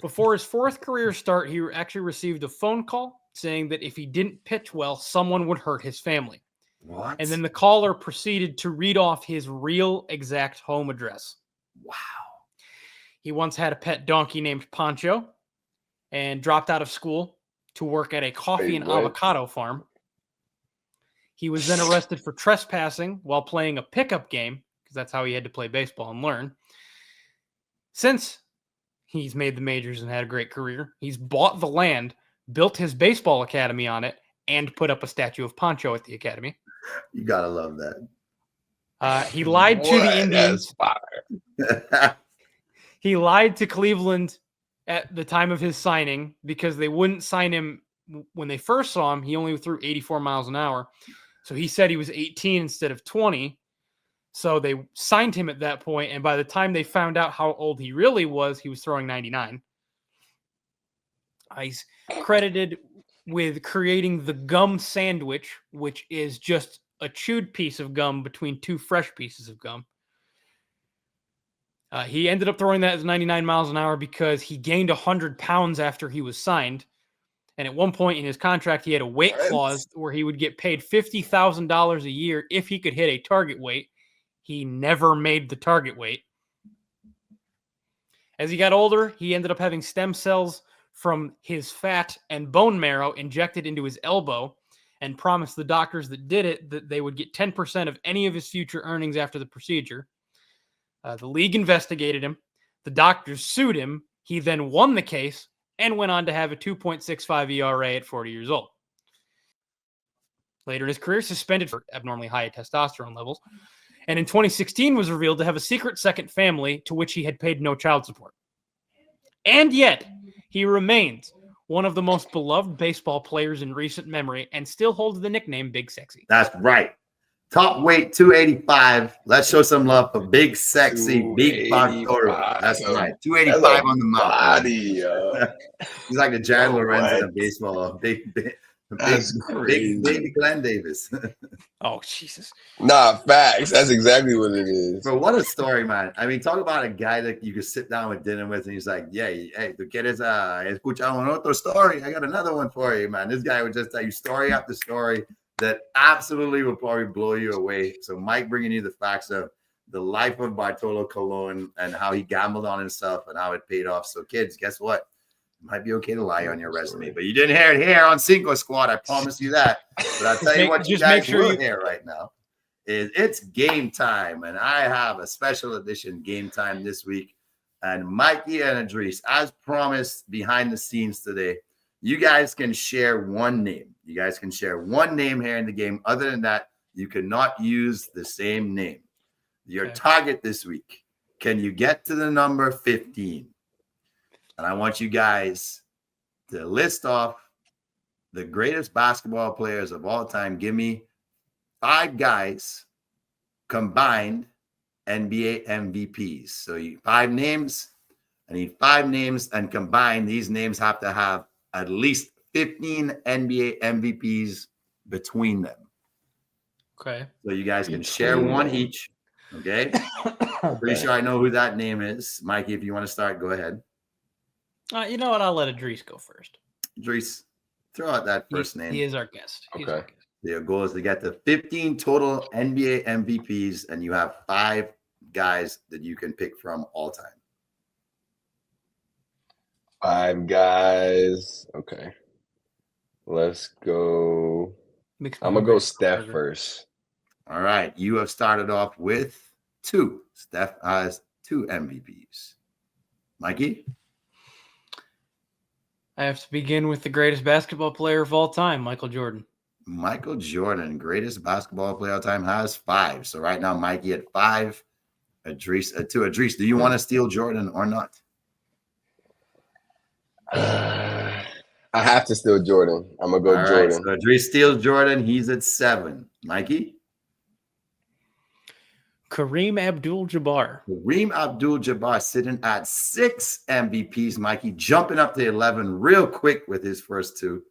Before his 4th career start, he actually received a phone call saying that if he didn't pitch well, someone would hurt his family. What? And then the caller proceeded to read off his real exact home address. Wow. He once had a pet donkey named Pancho and dropped out of school to work at a coffee and avocado farm. He was then arrested for trespassing while playing a pickup game, because that's how he had to play baseball and learn. Since he's made the majors and had a great career, he's bought the land, built his baseball academy on it, and put up a statue of Pancho at the academy. You gotta love that. He lied to the Indians. He lied to Cleveland at the time of his signing because they wouldn't sign him when they first saw him. He only threw 84 miles an hour. So he said he was 18 instead of 20. So they signed him at that point, and by the time they found out how old he really was, he was throwing 99. He's credited with creating the gum sandwich, which is just a chewed piece of gum between 2 fresh pieces of gum. He ended up throwing that as 99 miles an hour because he gained 100 pounds after he was signed. And at one point in his contract, he had a weight clause where he would get paid $50,000 a year if he could hit a target weight. He never made the target weight. As he got older, he ended up having stem cells from his fat and bone marrow injected into his elbow and promised the doctors that did it that they would get 10% of any of his future earnings after the procedure. The league investigated him. The doctors sued him. He then won the case and went on to have a 2.65 ERA at 40 years old. Later in his career, suspended for abnormally high testosterone levels. And in 2016 was revealed to have a secret second family to which he had paid no child support. And yet, he remains one of the most beloved baseball players in recent memory and still holds the nickname Big Sexy. That's right. Top weight 285. Let's show some love for Big Sexy Big Bartolo. That's right. 285 on the mound. He's like the Jared Lorenzen of baseball. Big Glenn Davis. Oh, Jesus. Nah, facts. That's exactly what it is. But what a story, man. I mean, talk about a guy that you could sit down with dinner with and he's like, yeah, hey, tú quieres escuchar un otro story? I got another one for you, man. This guy would just tell you story after story that absolutely will probably blow you away. So Mike bringing you the facts of the life of Bartolo Colon and how he gambled on himself and how it paid off. So kids, guess what? Might be okay to lie on your resume, but you didn't hear it here on Cinco Squad. I promise you that. But I'll tell you what you guys will hear right now is it's game time, and I have a special edition game time this week. And Mikey and Idris, as promised behind the scenes today, you guys can share one name. You guys can share one name here in the game. Other than that, you cannot use the same name. Your target this week, can you get to the number 15? And I want you guys to list off the greatest basketball players of all time. Give me 5 guys combined NBA MVPs. So 5 names. I need 5 names, and combined, these names have to have at least 15 NBA MVPs between them. Okay. So you guys can share one each. Okay. Pretty sure I know who that name is. Mikey, if you want to start, go ahead. You know what? I'll let Idris go first. Idris, throw out that first name. He is our guest. Okay. Your goal is to get to 15 total NBA MVPs, and you have 5 guys that you can pick from all time. 5 guys. Okay. Let's go. I'm going to go Steph first. All right. You have started off with 2. Steph has 2 MVPs. Mikey? I have to begin with the greatest basketball player of all time, Michael Jordan. Michael Jordan, greatest basketball player of all time, has 5. So right now, Mikey at 5. Idris at 2. Idris, do you want to steal Jordan or not? I have to steal Jordan. I'm going to go all Jordan. Right, so Idris steals Jordan. He's at 7. Mikey? Kareem Abdul-Jabbar. Kareem Abdul-Jabbar sitting at 6 MVPs. Mikey jumping up to 11 real quick with his first 2.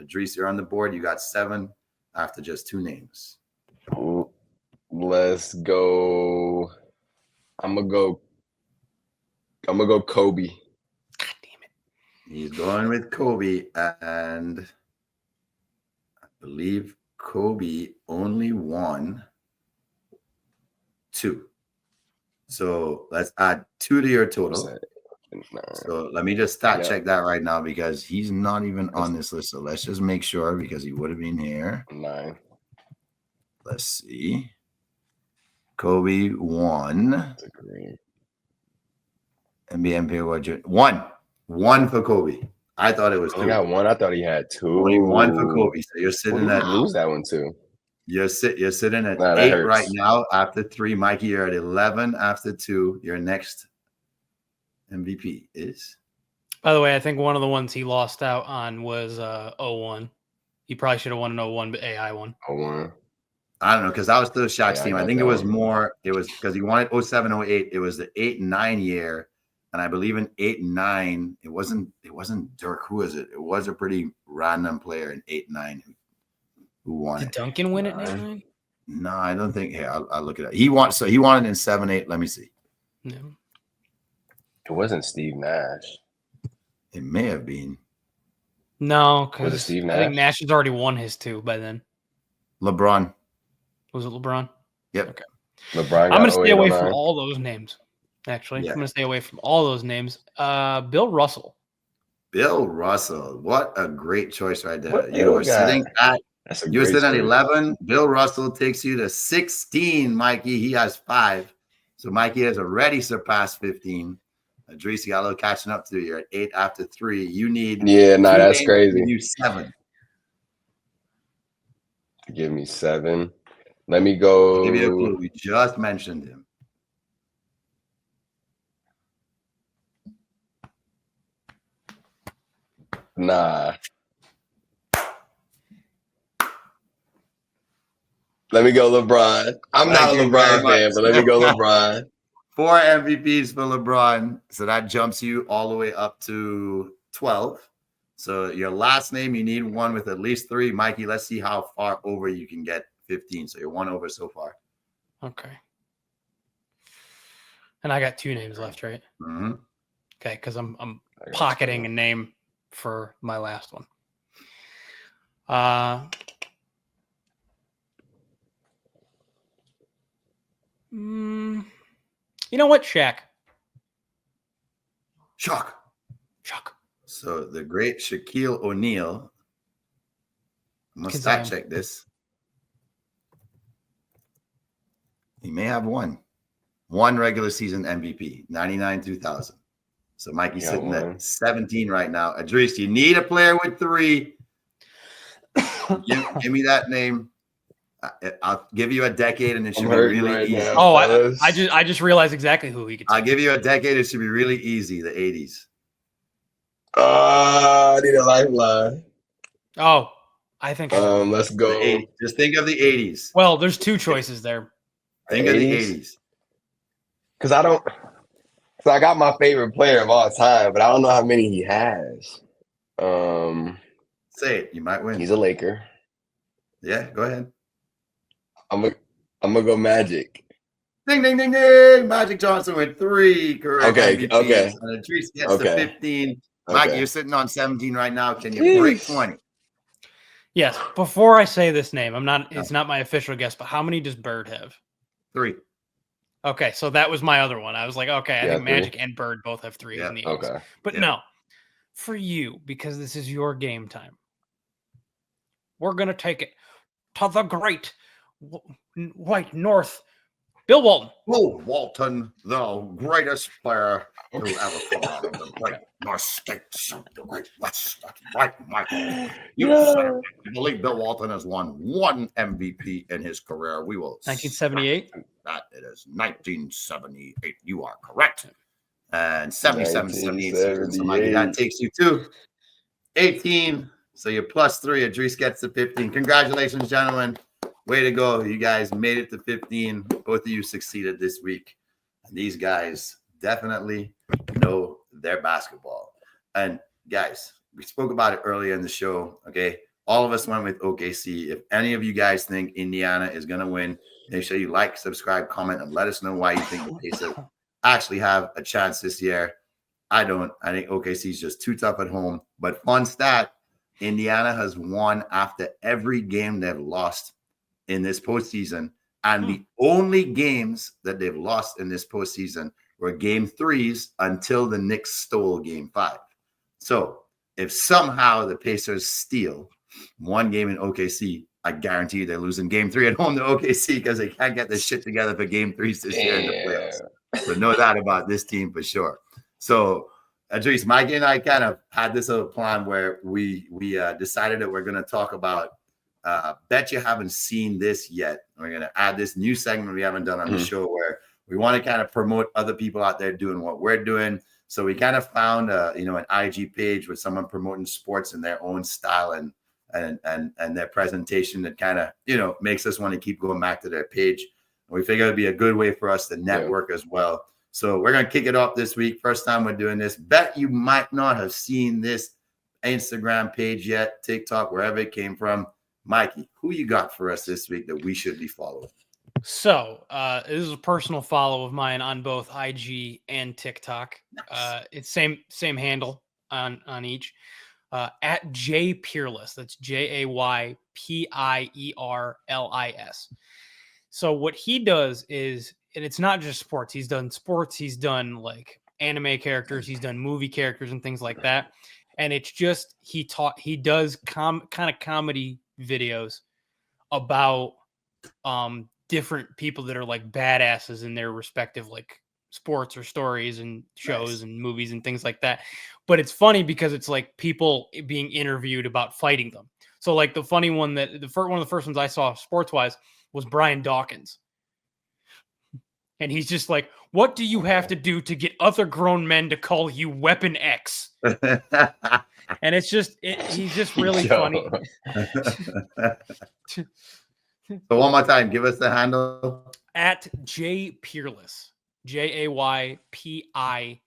Idris, you're on the board. You got 7 after just 2 names. Let's go. I'm gonna go Kobe. God damn it. He's going with Kobe, and I believe Kobe only won 2. So let's add 2 to your total. So let me just stat check that right now, because he's not even on this list. So let's just make sure, because he would have been here. 9. Let's see. Kobe won. NBA MVP 1 for Kobe. I thought it was 2. I got 1. I thought he had 2. Only 1 for Kobe. So you're sitting at lose that one too. You're sitting at 8 right now after 3. Mikey, you're at 11 after 2. Your next MVP is? By the way, I think one of the ones he lost out on was 01. He probably should have won an 01, but AI won. 01. I don't know, because that was still Shaq's team. I think it was more. It was because he wanted 07, 08. It was the 8 and 9 year, and I believe in 8 and 9, it wasn't Dirk. Who was it? It was a pretty random player in 8 and 9 who won. Did Duncan win it in 8-9? No, I don't think. Here, I'll look it up. He won it in 7, 8. Let me see. No. It wasn't Steve Nash. It may have been. No, because I Steve Nash? think Nash has already won his 2 by then. LeBron. Was it LeBron? Yep. Okay. LeBron. I'm going to stay away from all those names. Actually, Yeah. I'm going to stay away from all those names. Bill Russell. Bill Russell. What a great choice right there. What You were sitting at You're sitting at 11. Bill Russell takes you to 16, Mikey. He has 5. So Mikey has already surpassed 15. Idris, you got a little catching up to. You're at 8 after 3. You need that's crazy. You 7. Give me 7. Let me go. I'll give you a clue. We just mentioned him. Nah. Let me go LeBron. I'm not a LeBron fan, but let me go LeBron. 4 MVPs for LeBron. So that jumps you all the way up to 12. So your last name, you need one with at least 3. Mikey, let's see how far over you can get 15. So you're 1 over so far. Okay. And I got 2 names left, right? Mm-hmm. Okay, because I'm pocketing a name for my last one. You know what, Shaq? Shock. So the great Shaquille O'Neal. I'm going to stat check this. He may have one regular season MVP, 99-2000. So Mikey's sitting at 17 right now. Idris, you need a player with 3. Give me that name. I'll give you a decade, and it should be really easy. Now, I just realized exactly who he could. I'll give you a decade. It should be really easy. The 80s. I need a lifeline. Oh, I think. Let's go. Just think of the 80s. Well, there's 2 choices there. Think of the 80s. Because So I got my favorite player of all time, but I don't know how many he has. Say it. You might win. He's a Laker. Yeah, go ahead. I'm gonna go Magic. Ding, ding, ding, ding. Magic Johnson with 3 correct. Okay. And Idris gets to 15. Mike, you're sitting on 17 right now. Can you break 20? Yes. Before I say this name, it's not my official guess, but how many does Bird have? 3. Okay, so that was my other one. I was like, okay, I think Magic and Bird both have 3 in the 80s. Okay. But no, for you, because this is your game time, we're going to take it to the great white north, Bill Walton. Bill Walton, the greatest player who ever come out of the great north states of the great west. That's right, Michael. I believe Bill Walton has won 1 MVP in his career. We will 1978. That it is 1978. You are correct. And 77, 78. So Mikey, that takes you to 18. So you're +3. Idris gets to 15. Congratulations, gentlemen. Way to go. You guys made it to 15. Both of you succeeded this week. And these guys definitely know their basketball. And guys, we spoke about it earlier in the show. Okay. All of us went with OKC. If any of you guys think Indiana is going to win, make sure you like, subscribe, comment, and let us know why you think the Pacers actually have a chance this year. I don't. I think OKC is just too tough at home. But fun stat, Indiana has won after every game they've lost in this postseason. And the only games that they've lost in this postseason were game 3s until the Knicks stole game 5. So if somehow the Pacers steal 1 game in OKC, I guarantee you they're losing game 3 at home to OKC because they can't get this shit together for game 3s this year in the playoffs. So know that about this team for sure. So Idris, Mikey and I kind of had this little plan where we decided that we're going to talk about bet you haven't seen this yet. We're going to add this new segment we haven't done on the show where we want to kind of promote other people out there doing what we're doing. So we kind of found an IG page with someone promoting sports in their own style and their presentation that kind of, makes us want to keep going back to their page. And we figured it'd be a good way for us to network as well. So we're going to kick it off this week. First time we're doing this. Bet you might not have seen this Instagram page yet, TikTok, wherever it came from. Mikey, who you got for us this week that we should be following? So this is a personal follow of mine on both IG and TikTok. Nice. It's same handle on each. At Jay Peerless. That's JayPierlis. So what he does is, and it's not just sports. He's done sports. He's done like anime characters. He's done movie characters and things like that. And it's just he does kind of comedy videos about different people that are like badasses in their respective like sports or stories and shows and movies and things like that. But it's funny because it's like people being interviewed about fighting them. So like the funny one one of the first ones I saw sports wise was Brian Dawkins. And he's just like, what do you have to do to get other grown men to call you Weapon X? And it's just, he's just really funny. So one more time, give us the handle. At Jay Peerless. JayPierlis.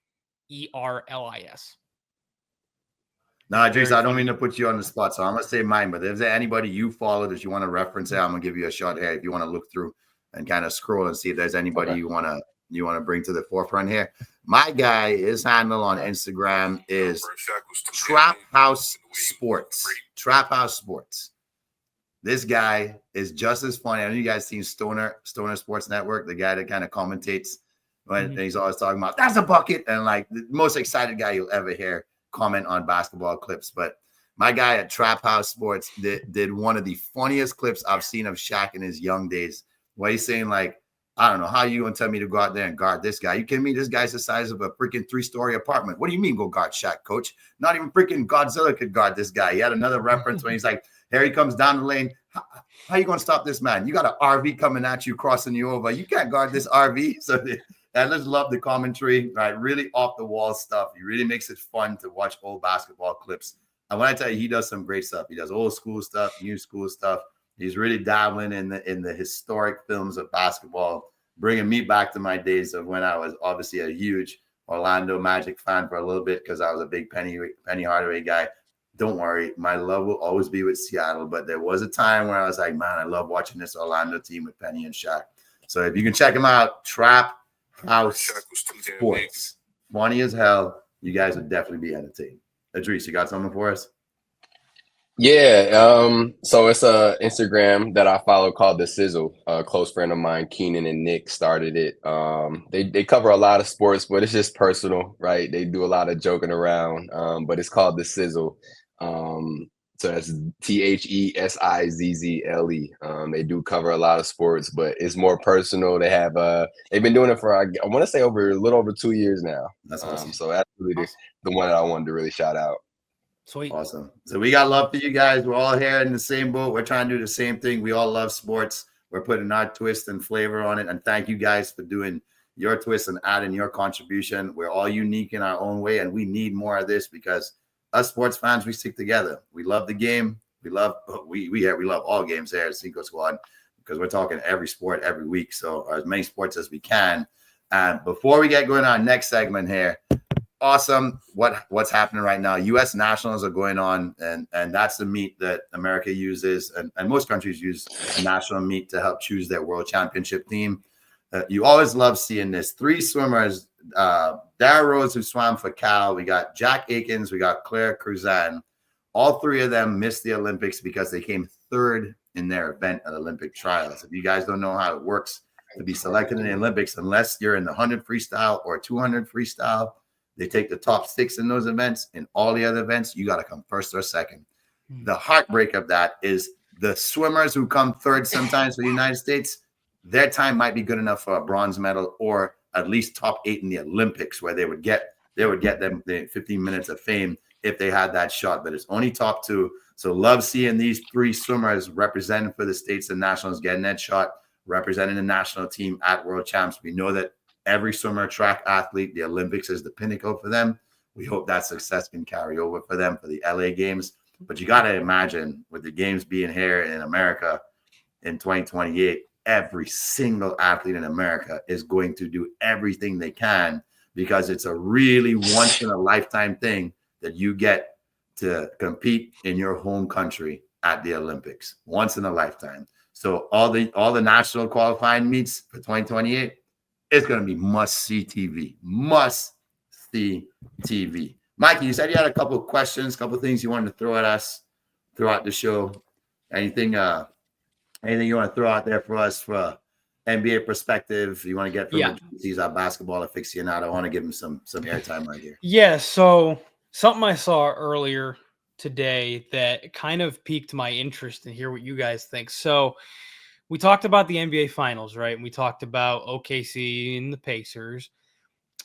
No, Idris, I don't mean to put you on the spot, so I'm going to say mine. But if there's anybody you follow that you want to reference, I'm going to give you a shot here. If you want to look through and kind of scroll and see if there's anybody you want to bring to the forefront here. My guy, his handle on Instagram is Trap House Sports. Trap House Sports. This guy is just as funny. I know you guys seen Stoner Sports Network, the guy that kind of commentates when he's always talking about that's a bucket, and like the most excited guy you'll ever hear. comment on basketball clips, but my guy at Trap House Sports did one of the funniest clips I've seen of Shaq in his young days, where he's saying, like, I don't know, how you going to tell me to go out there and guard this guy? You kidding me? This guy's the size of a freaking 3-story apartment. What do you mean go guard Shaq, coach? Not even freaking Godzilla could guard this guy. He had another reference when he's like, here he comes down the lane. How you going to stop this man? You got an RV coming at you, crossing you over. You can't guard this RV. So I just love the commentary, right? Really off the wall stuff. He really makes it fun to watch old basketball clips. And when I tell you, he does some great stuff. He does old school stuff, new school stuff. He's really dabbling in the historic films of basketball, bringing me back to my days of when I was obviously a huge Orlando Magic fan for a little bit because I was a big Penny Hardaway guy. Don't worry, my love will always be with Seattle. But there was a time where I was like, man, I love watching this Orlando team with Penny and Shaq. So if you can check him out, Trap House Sports. Funny as hell. You guys would definitely be entertained. Idris, you got something for us? Yeah, so it's a Instagram that I follow called The Sizzle. A close friend of mine, Keenan and Nick, started it. They cover a lot of sports, but it's just personal, right? They do a lot of joking around, but it's called The Sizzle. So that's THESIZZLE. They do cover a lot of sports, but it's more personal. They have they've been doing it for I want to say a little over 2 years now. That's awesome. So that's really the one that I wanted to really shout out. Sweet. Awesome. So we got love for you guys. We're all here in the same boat. We're trying to do the same thing. We all love sports. We're putting our twist and flavor on it. And thank you guys for doing your twist and adding your contribution. We're all unique in our own way, and we need more of this because us sports fans, we stick together. We love the game. We love all games here at Cinco Squad because we're talking every sport every week. So as many sports as we can. And before we get going on our next segment here, awesome. What's happening right now? U.S. Nationals are going on, and that's the meet that America uses, and most countries use a national meet to help choose their world championship team. You always love seeing this. 3 swimmers, Dara Rose, who swam for Cal. We got Jack Aikens. We got Claire Cruzan. All 3 of them missed the Olympics because they came 3rd in their event at Olympic trials. If you guys don't know how it works to be selected in the Olympics, unless you're in the 100 freestyle or 200 freestyle, they take the top 6 in those events. In all the other events, you got to come 1st or 2nd. The heartbreak of that is the swimmers who come 3rd sometimes for the United States, their time might be good enough for a bronze medal or at least top 8 in the Olympics, where they would get them the 15 minutes of fame if they had that shot. But it's only top 2. So love seeing these 3 swimmers representing for the states and nationals, getting that shot, representing the national team at World Champs. We know that every swimmer, track athlete, the Olympics is the pinnacle for them. We hope that success can carry over for them for the LA Games. But you got to imagine, with the games being here in America in 2028, every single athlete in America is going to do everything they can because it's a really once-in-a-lifetime thing that you get to compete in your home country at the Olympics. Once in a lifetime. So all the national qualifying meets for 2028, it's going to be must-see TV. Must-see TV. Mikey, you said you had a couple of questions, a couple of things you wanted to throw at us throughout the show. Anything you want to throw out there for us for NBA perspective you want to get from he's our basketball aficionado? I want to give him some airtime right here. Yeah, so something I saw earlier today that kind of piqued my interest and hear what you guys think. So we talked about the NBA Finals, right? And we talked about OKC and the Pacers.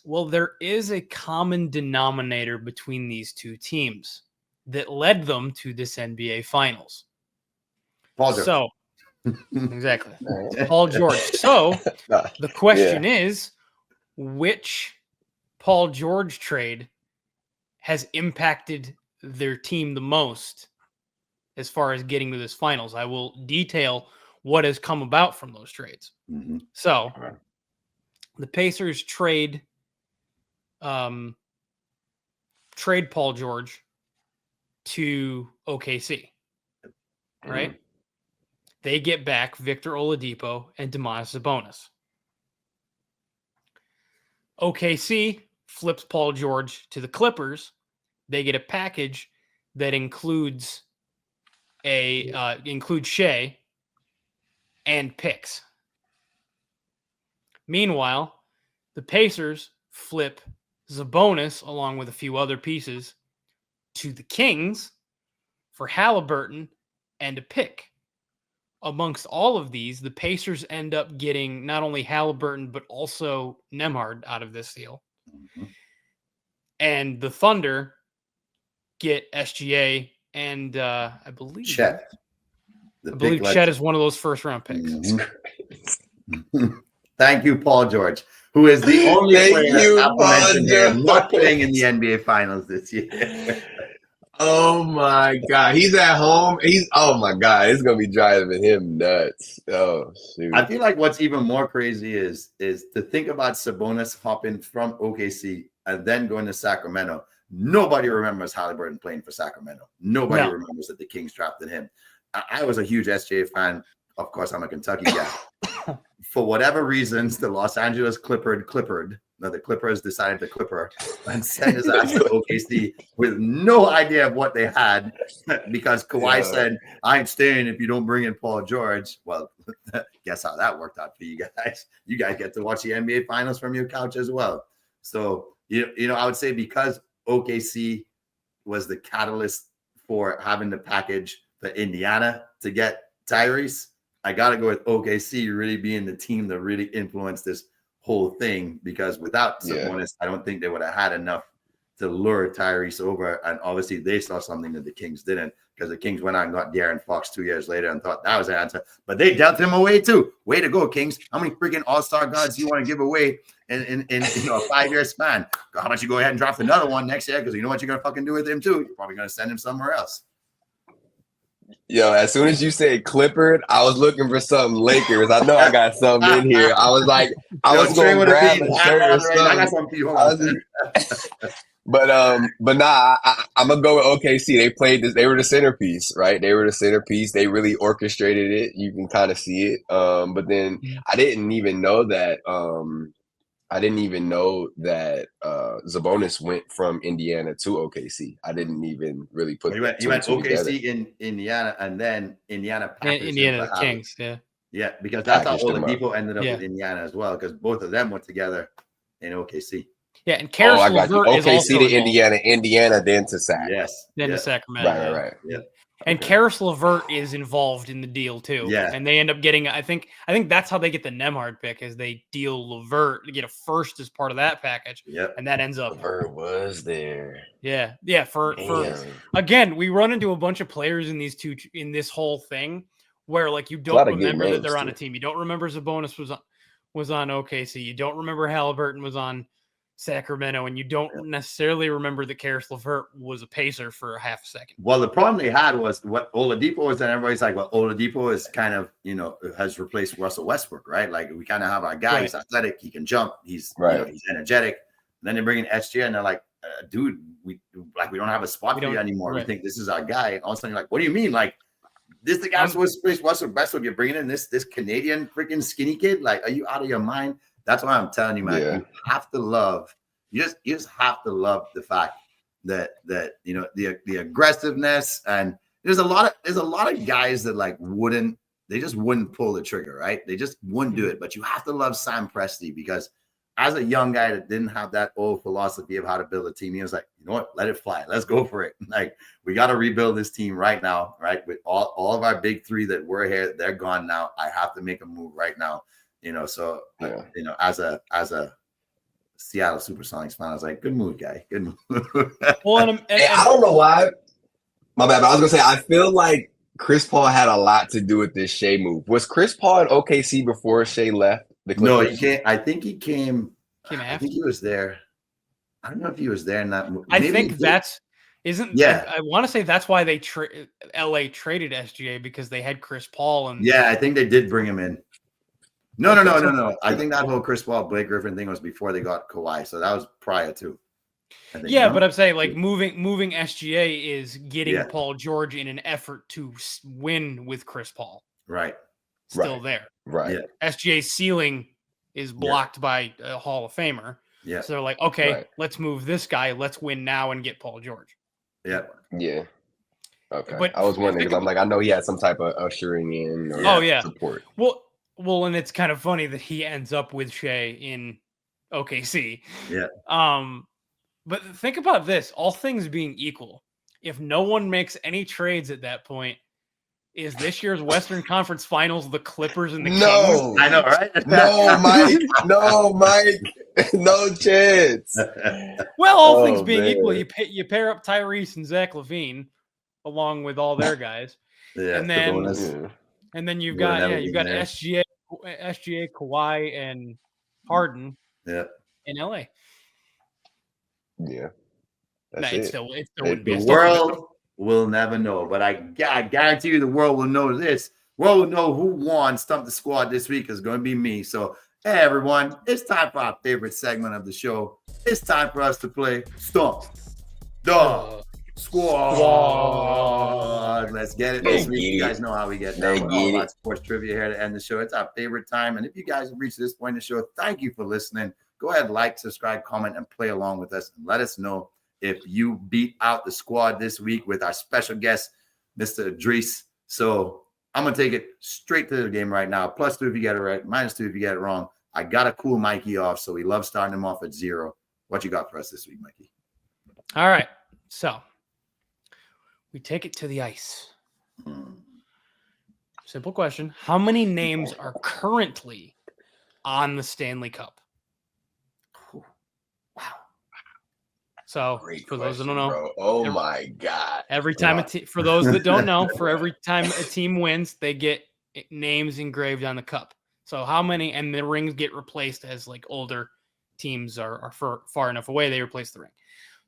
Well, there is a common denominator between these 2 teams that led them to this NBA Finals. Paul George. So, exactly. Paul George. So, the question is, which Paul George trade has impacted their team the most as far as getting to this finals? I will detail what has come about from those trades. Mm-hmm. So the Pacers trade Paul George to OKC, right? Mm-hmm. They get back Victor Oladipo and Domantas Sabonis. OKC flips Paul George to the Clippers. They get a package that includes Shea and picks. Meanwhile, the Pacers flip Sabonis along with a few other pieces to the Kings for Haliburton and a pick. Amongst all of these, the Pacers end up getting not only Haliburton, but also Nembhard out of this deal. Mm-hmm. And the Thunder get SGA and I believe Chet. Chet is one of those first round picks. Mm-hmm. Thank you, Paul George, who is the only player not playing in the NBA Finals this year. Oh my God, he's at home. Oh my God, it's gonna be driving him nuts. Oh shoot! I feel like what's even more crazy is to think about Sabonis hopping from OKC and then going to Sacramento. Nobody remembers Haliburton playing for Sacramento. Nobody remembers that the Kings drafted him. I was a huge SGA fan. Of course, I'm a Kentucky guy. For whatever reasons, the Los Angeles the Clippers decided to clipper and send his ass to OKC with no idea of what they had, because Kawhi said, I ain't staying if you don't bring in Paul George. Well, guess how that worked out for you guys. You guys get to watch the NBA Finals from your couch as well. So, you know, I would say because OKC was the catalyst for having the package for Indiana to get Tyrese, I got to go with OKC really being the team that really influenced this whole thing, because without Sabonis, I don't think they would have had enough to lure Tyrese over. And obviously they saw something that the Kings didn't, because the Kings went out and got De'Aaron Fox 2 years later and thought that was the answer. But they dealt him away too. Way to go, Kings. How many freaking all-star guards do you want to give away in a 5-year span? How about you go ahead and draft another one next year, because you know what you're going to fucking do with him too? You're probably going to send him somewhere else. Yo, as soon as you said Clippard, I was looking for something Lakers. I know I got something in here. I was like, I was going to grab a shirt or something. I got something for you. But nah, I'm gonna go with OKC. They played this. They were the centerpiece, right? They were the centerpiece. They really orchestrated it. You can kind of see it. But then I didn't even know that. Sabonis went from Indiana to OKC. I didn't even really put. He went OKC together. In Indiana, and then Indiana the Kings. Yeah, because that's how Oladipo ended up with Indiana as well, because both of them went together in OKC. Yeah, and Karis LeVert is also OKC to Indiana, then to Sac. Yes. Then to Sacramento. Right. Yeah. And Karis LeVert is involved in the deal too. Yeah. And they end up getting, I think that's how they get the Nembhard pick, is they deal LeVert to get a first as part of that package. Yep. And that ends up LeVert was there. Yeah. Yeah. For again, we run into a bunch of players in this whole thing where like you don't remember that they're on a team. You don't remember Sabonis was on OKC. You don't remember Haliburton was on Sacramento, and you don't necessarily remember that Karis LeVert was a Pacer for a half a second. Well, the problem they had was what Oladipo was, and everybody's like, well, Oladipo is kind of, has replaced Russell Westbrook, right? Like, we kind of have our guy, he's athletic, he can jump, he's he's energetic. And then they bring in SGA, and they're like, dude, we don't have a spot for you anymore. We think this is our guy. And all of a sudden, you're like, what do you mean? Like, this the guy supposed to replace Russell Westbrook? You're bringing in this Canadian freaking skinny kid? Like, are you out of your mind? That's why I'm telling you, man. Yeah. You have to love. You just have to love the fact that the aggressiveness, and there's a lot of guys that wouldn't pull the trigger, right? They just wouldn't do it. But you have to love Sam Presti, because as a young guy that didn't have that old philosophy of how to build a team, he was like, you know what, let it fly, let's go for it. Like, we got to rebuild this team right now, right? With all of our big three that were here, they're gone now. I have to make a move right now. So as a Seattle Supersonics fan, I was like, good move, guy. Good move. Well, I don't know why. My bad. But I was gonna say, I feel like Chris Paul had a lot to do with this Shea move. Was Chris Paul in OKC before Shea left the Clippers? No, he came. I think he came after. I think he was there. I don't know if he was there in that movie. I think that's I want to say that's why they LA traded SGA, because they had Chris Paul, and I think they did bring him in. No. I think that whole Chris Paul, Blake Griffin thing was before they got Kawhi, so that was prior to. But I'm saying moving SGA is getting Paul George in an effort to win with Chris Paul. Right. Still there. Right. Yeah. SGA's ceiling is blocked by a Hall of Famer. Yeah. So they're like, okay, let's move this guy. Let's win now and get Paul George. Yeah. Yeah. Okay. But I was wondering, because I'm like, I know he had some type of ushering in support. Well, and it's kind of funny that he ends up with Shea in OKC. Yeah. But think about this: all things being equal, if no one makes any trades at that point, is this year's Western Conference Finals the Clippers and the Kings? I know, right? No, Mike. No, Mike. No chance. Well, all things being equal, you pair up Tyrese and Zach LaVine along with all their guys. Yeah, and then Sabonis. and then you've Would have got never you've been got there. SGA, Kawhi, and Harden in LA. Yeah. No, That's it it. still wouldn't be. The world will never know, but I guarantee you the world will know this. World will know who won Stump the Squad this week is going to be me. So, hey, everyone, it's time for our favorite segment of the show. It's time for us to play Stump the Squad. Let's get it this week. You guys know how we get down with all about sports trivia here to end the show. It's our favorite time. And if you guys have reached this point in the show, thank you for listening. Go ahead, like, subscribe, comment, and play along with us. And let us know if you beat out the squad this week with our special guest, Mr. Idris. So I'm going to take it straight to the game right now. +2 if you get it right, -2 if you get it wrong. I got to cool Mikey off, so we love starting him off at 0. What you got for us this week, Mikey? All right. So we take it to the ice. Simple question. How many names are currently on the Stanley Cup? So for those that don't know, bro. Oh my God. Every time for those that don't know, for every time a team wins, they get names engraved on the cup. So how many, and the rings get replaced as like older teams are far enough away, they replace the ring.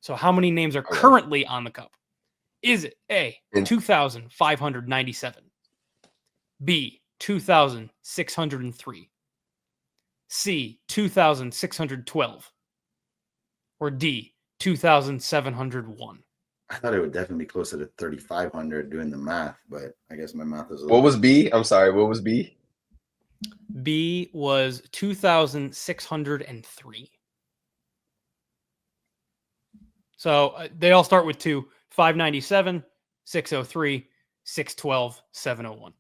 So how many names are currently on the cup? Is it A, 2,597, B, 2,603, C, 2,612, or D, 2,701? I thought it would definitely be closer to 3,500 doing the math, but I guess my math is a little. What was B? I'm sorry. What was B? B was 2,603. So they all start with 2, 597, 603, 612, 701.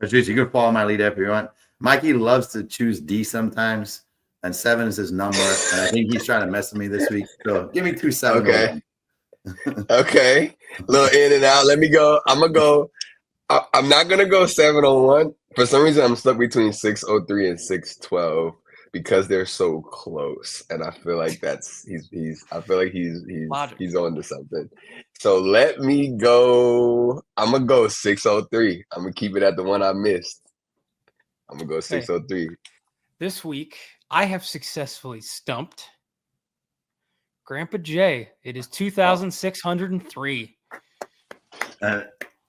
Patrice, you can follow my lead if you want. Mikey loves to choose D sometimes, and 7 is his number, and I think he's trying to mess with me this week. So give me 2 7. Okay. Okay. Little in and out. Let me go. I'm gonna go. I'm not gonna go 701. For some reason, I'm stuck between 603 and 612 because they're so close, and I feel like he's on to something. So let me go. I'm gonna go 603. I'm gonna keep it at the one I missed. I'm gonna go 603. This week, I have successfully stumped Grandpa Jay. It is 2,603.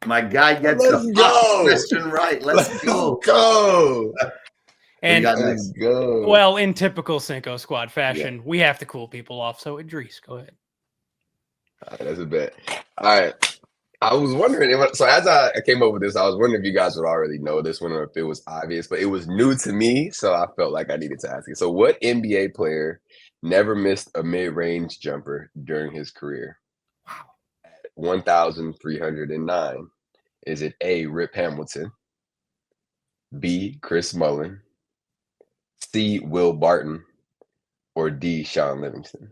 My guy gets the question right. Let's go. And let's go. Well, in typical Cinco Squad fashion, we have to cool people off. So Idris, go ahead. All right, that's a bet. All right. I was wondering, so as I came up with this, I was wondering if you guys would already know this one or if it was obvious, but it was new to me, so I felt like I needed to ask it. So what NBA player never missed a mid-range jumper during his career? Wow. At 1,309. Is it A, Rip Hamilton, B, Chris Mullin, C, Will Barton, or D, Sean Livingston?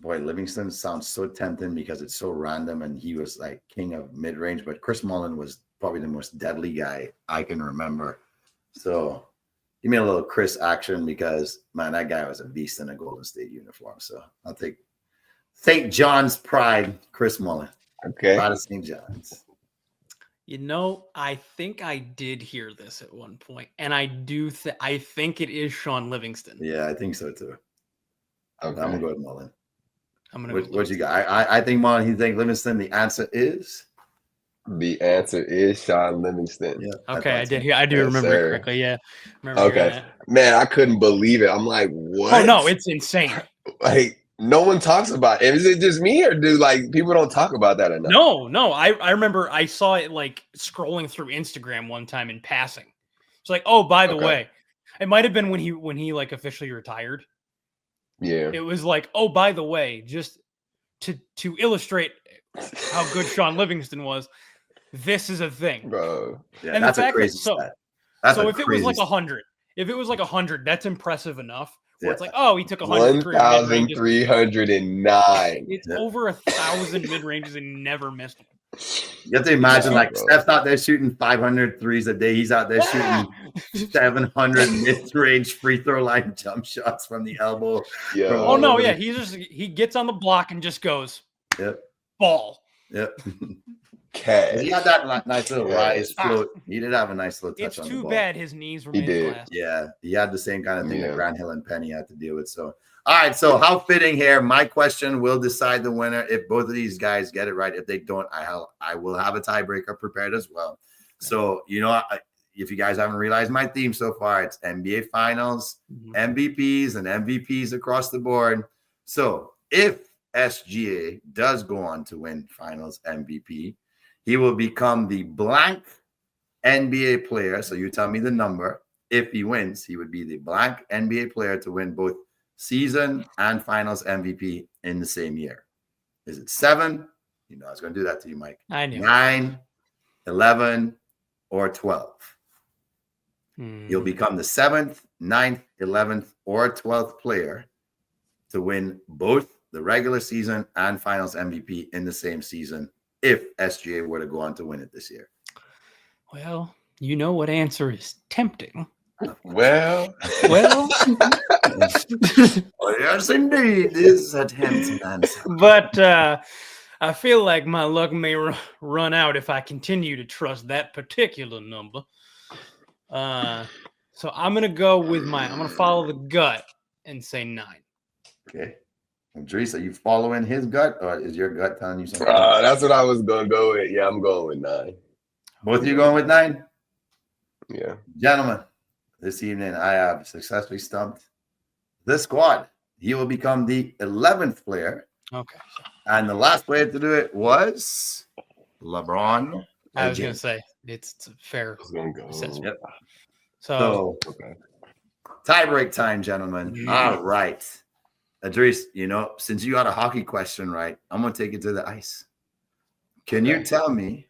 Boy, Livingston sounds so tempting because it's so random and he was like king of mid-range, but Chris Mullin was probably the most deadly guy I can remember. So give me a little Chris action because, man, that guy was a beast in a Golden State uniform. So I'll take St. John's pride, Chris Mullin. Okay. Pride of St. John's. You know, I think I did hear this at one point, and I think it is Sean Livingston. Yeah, I think so too. Okay. I'm gonna go with Mullin. What you got? I think Mullin. You think Livingston? The answer is. The answer is Sean Livingston. Yeah, okay, I did. I do remember it correctly. Yeah. Okay, man, I couldn't believe it. I'm like, what? Oh no, it's insane. Like no one talks about it. Is it just me, or do like people don't talk about that enough? No. I remember I saw it like scrolling through Instagram one time in passing. It's like, oh, by the way, it might have been when he like officially retired. Yeah. It was like, oh, by the way, just to illustrate how good Sean Livingston was, this is a thing. Bro. Yeah, and that's a crazy stat. So if it was like 100, If it was like 100, that's impressive enough. Where it's Yeah. like, oh, he took 103 mid-ranges. 1,309. It's over 1,000 mid-ranges and never missed them. You have to imagine, Yeah, like, bro. Steph's out there shooting 500 threes a day. He's out there shooting 700 mid-range free throw line jump shots from the elbow. Yeah. From Oh all no, over yeah, the- he gets on the block and just goes Yep. ball. Yep. Cash. He had that nice little Yeah. rise float. He did have a nice little touch It's on the too ball. bad his knees were He made did. of glass. Yeah, he had the same kind of thing that Yeah. Grant Hill and Penny had to deal with. So, all right. So, how fitting here? My question will decide the winner if both of these guys get it right. If they don't, I will have a tiebreaker prepared as well. So, if you guys haven't realized my theme so far, it's NBA Finals, MVPs, and MVPs across the board. So, if SGA does go on to win Finals MVP, he will become the blank NBA player. So you tell me the number. If he wins, he would be the blank NBA player to win both season and Finals MVP in the same year. Is it 7? I was going to do that to you, Mike. I knew. 9, 11, or 12. You'll become the 7th, 9th, 11th, or 12th player to win both the regular season and Finals MVP in the same season if SGA were to go on to win it this year. Well, you know what answer is tempting. Well. Oh, yes, indeed. This is a tempting answer. But I feel like my luck may run out if I continue to trust that particular number. So I'm going to go with I'm going to follow the gut and say 9. Okay. Idris, are you following his gut, or is your gut telling you something? That's what I was going to go with. Yeah, I'm going with 9. Both of you going with 9? Yeah. Gentlemen, this evening I have successfully stumped the squad. He will become the 11th player. Okay. And the last player to do it was LeBron. I was going to say, it's a fair assessment. Yep. So okay. Tie-break time, gentlemen. All right. Idris, since you got a hockey question right, I'm going to take it to the ice. Can you tell me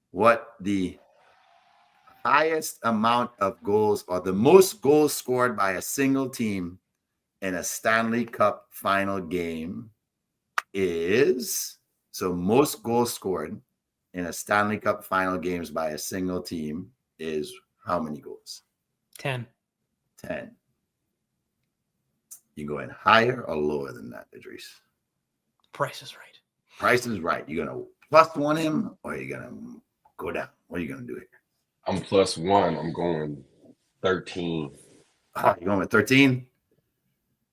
what the highest amount of goals or the most goals scored by a single team in a Stanley Cup final game is? So most goals scored in a Stanley Cup final games by a single team is how many goals? 10. 10. You going higher or lower than that, Idris? Price is right. Price is right. You're going to +1 him, or you're going to go down? What are you going to do here? I'm +1. I'm going 13. Oh, you're going with 13?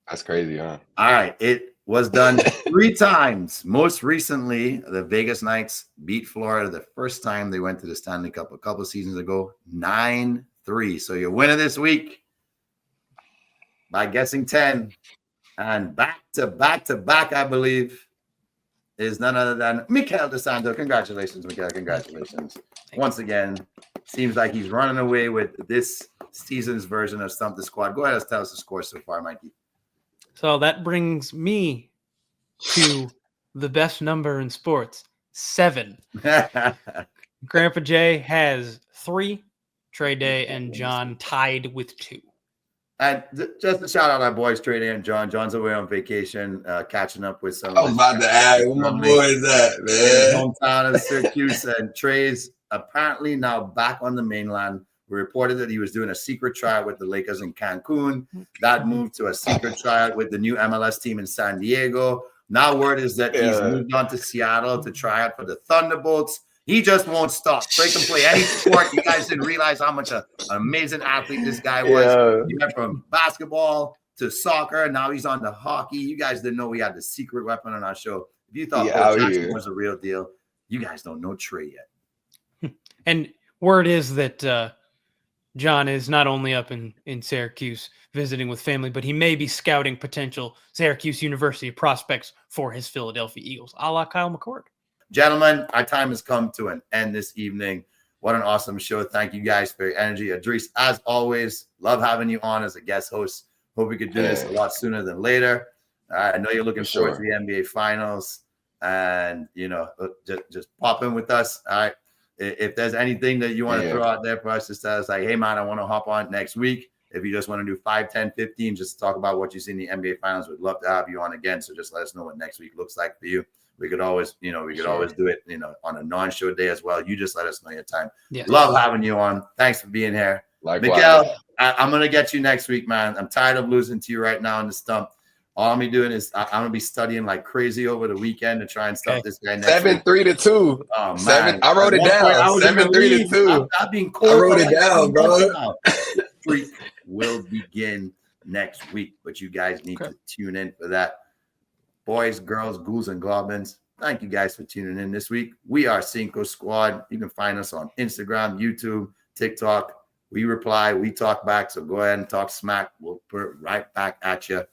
That's crazy, huh? All right. It was done 3 times. Most recently, the Vegas Knights beat Florida the first time they went to the Stanley Cup a couple seasons ago, 9-3. So your winner this week by guessing 10 and back to back, I believe, is none other than Mikael DeSanto. Congratulations, Mikael. Congratulations. Once again, seems like he's running away with this season's version of Stump the Squad. Go ahead and tell us the score so far, Mikey. So that brings me to the best number in sports, 7. Grandpa Jay has 3. Trey Day and John tied with 2. And just a shout out our boys, Trey Day and John. John's away on vacation, catching up with some. I was about to ask where my boy is at, man. Hometown of Syracuse, and Trey's apparently now back on the mainland. We reported that he was doing a secret tryout with the Lakers in Cancun. That moved to a secret tryout with the new MLS team in San Diego. Now word is that he's moved on to Seattle to try out for the Thunderbolts. He just won't stop. So he can play any sport. You guys didn't realize how much an amazing athlete this guy was. Yeah. He went from basketball to soccer. Now he's on to hockey. You guys didn't know we had the secret weapon on our show. If you thought Bo Jackson was a real deal, you guys don't know Trey yet. And word is that John is not only up in Syracuse visiting with family, but he may be scouting potential Syracuse University prospects for his Philadelphia Eagles, a la Kyle McCord. Gentlemen, our time has come to an end this evening. What an awesome show. Thank you guys for your energy. Idris, as always, love having you on as a guest host. Hope we could do this a lot sooner than later. I know you're looking forward to the NBA Finals, and, just pop in with us. All right. If there's anything that you want to throw out there for us to tell us, like, hey, man, I want to hop on next week. If you just want to do 5, 10, 15, just talk about what you see in the NBA Finals, we'd love to have you on again. So just let us know what next week looks like for you. We could always, always do it, on a non-show day as well. You just let us know your time. Yes. Love having you on. Thanks for being here. Likewise. Miguel, I'm going to get you next week, man. I'm tired of losing to you right now in the stump. All I'm going to be doing is I'm going to be studying like crazy over the weekend to try and stump this guy next week. 7-3-2. Oh, man. I wrote it down. 7-3-2. I wrote it down, bro. Freak will begin next week, but you guys need to tune in for that. Boys, girls, ghouls, and goblins, thank you guys for tuning in this week. We are Cinco Squad. You can find us on Instagram, YouTube, TikTok. We reply, we talk back. So go ahead and talk smack. We'll put it right back at you.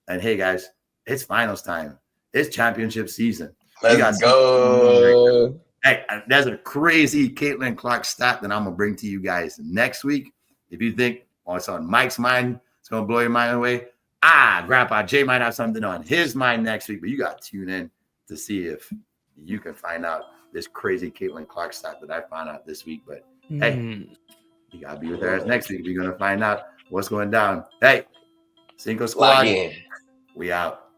And hey, guys, it's finals time. It's championship season. Let's go. Hey, there's a crazy Caitlin Clark stat that I'm going to bring to you guys next week. If you think, it's on Mike's mind, it's going to blow your mind away. Grandpa Jay might have something on his mind next week, but you got to tune in to see if you can find out this crazy Caitlin Clark stat that I found out this week. But hey, you got to be with us next week if you're going to find out what's going down. Hey, Cinco Squad, we out.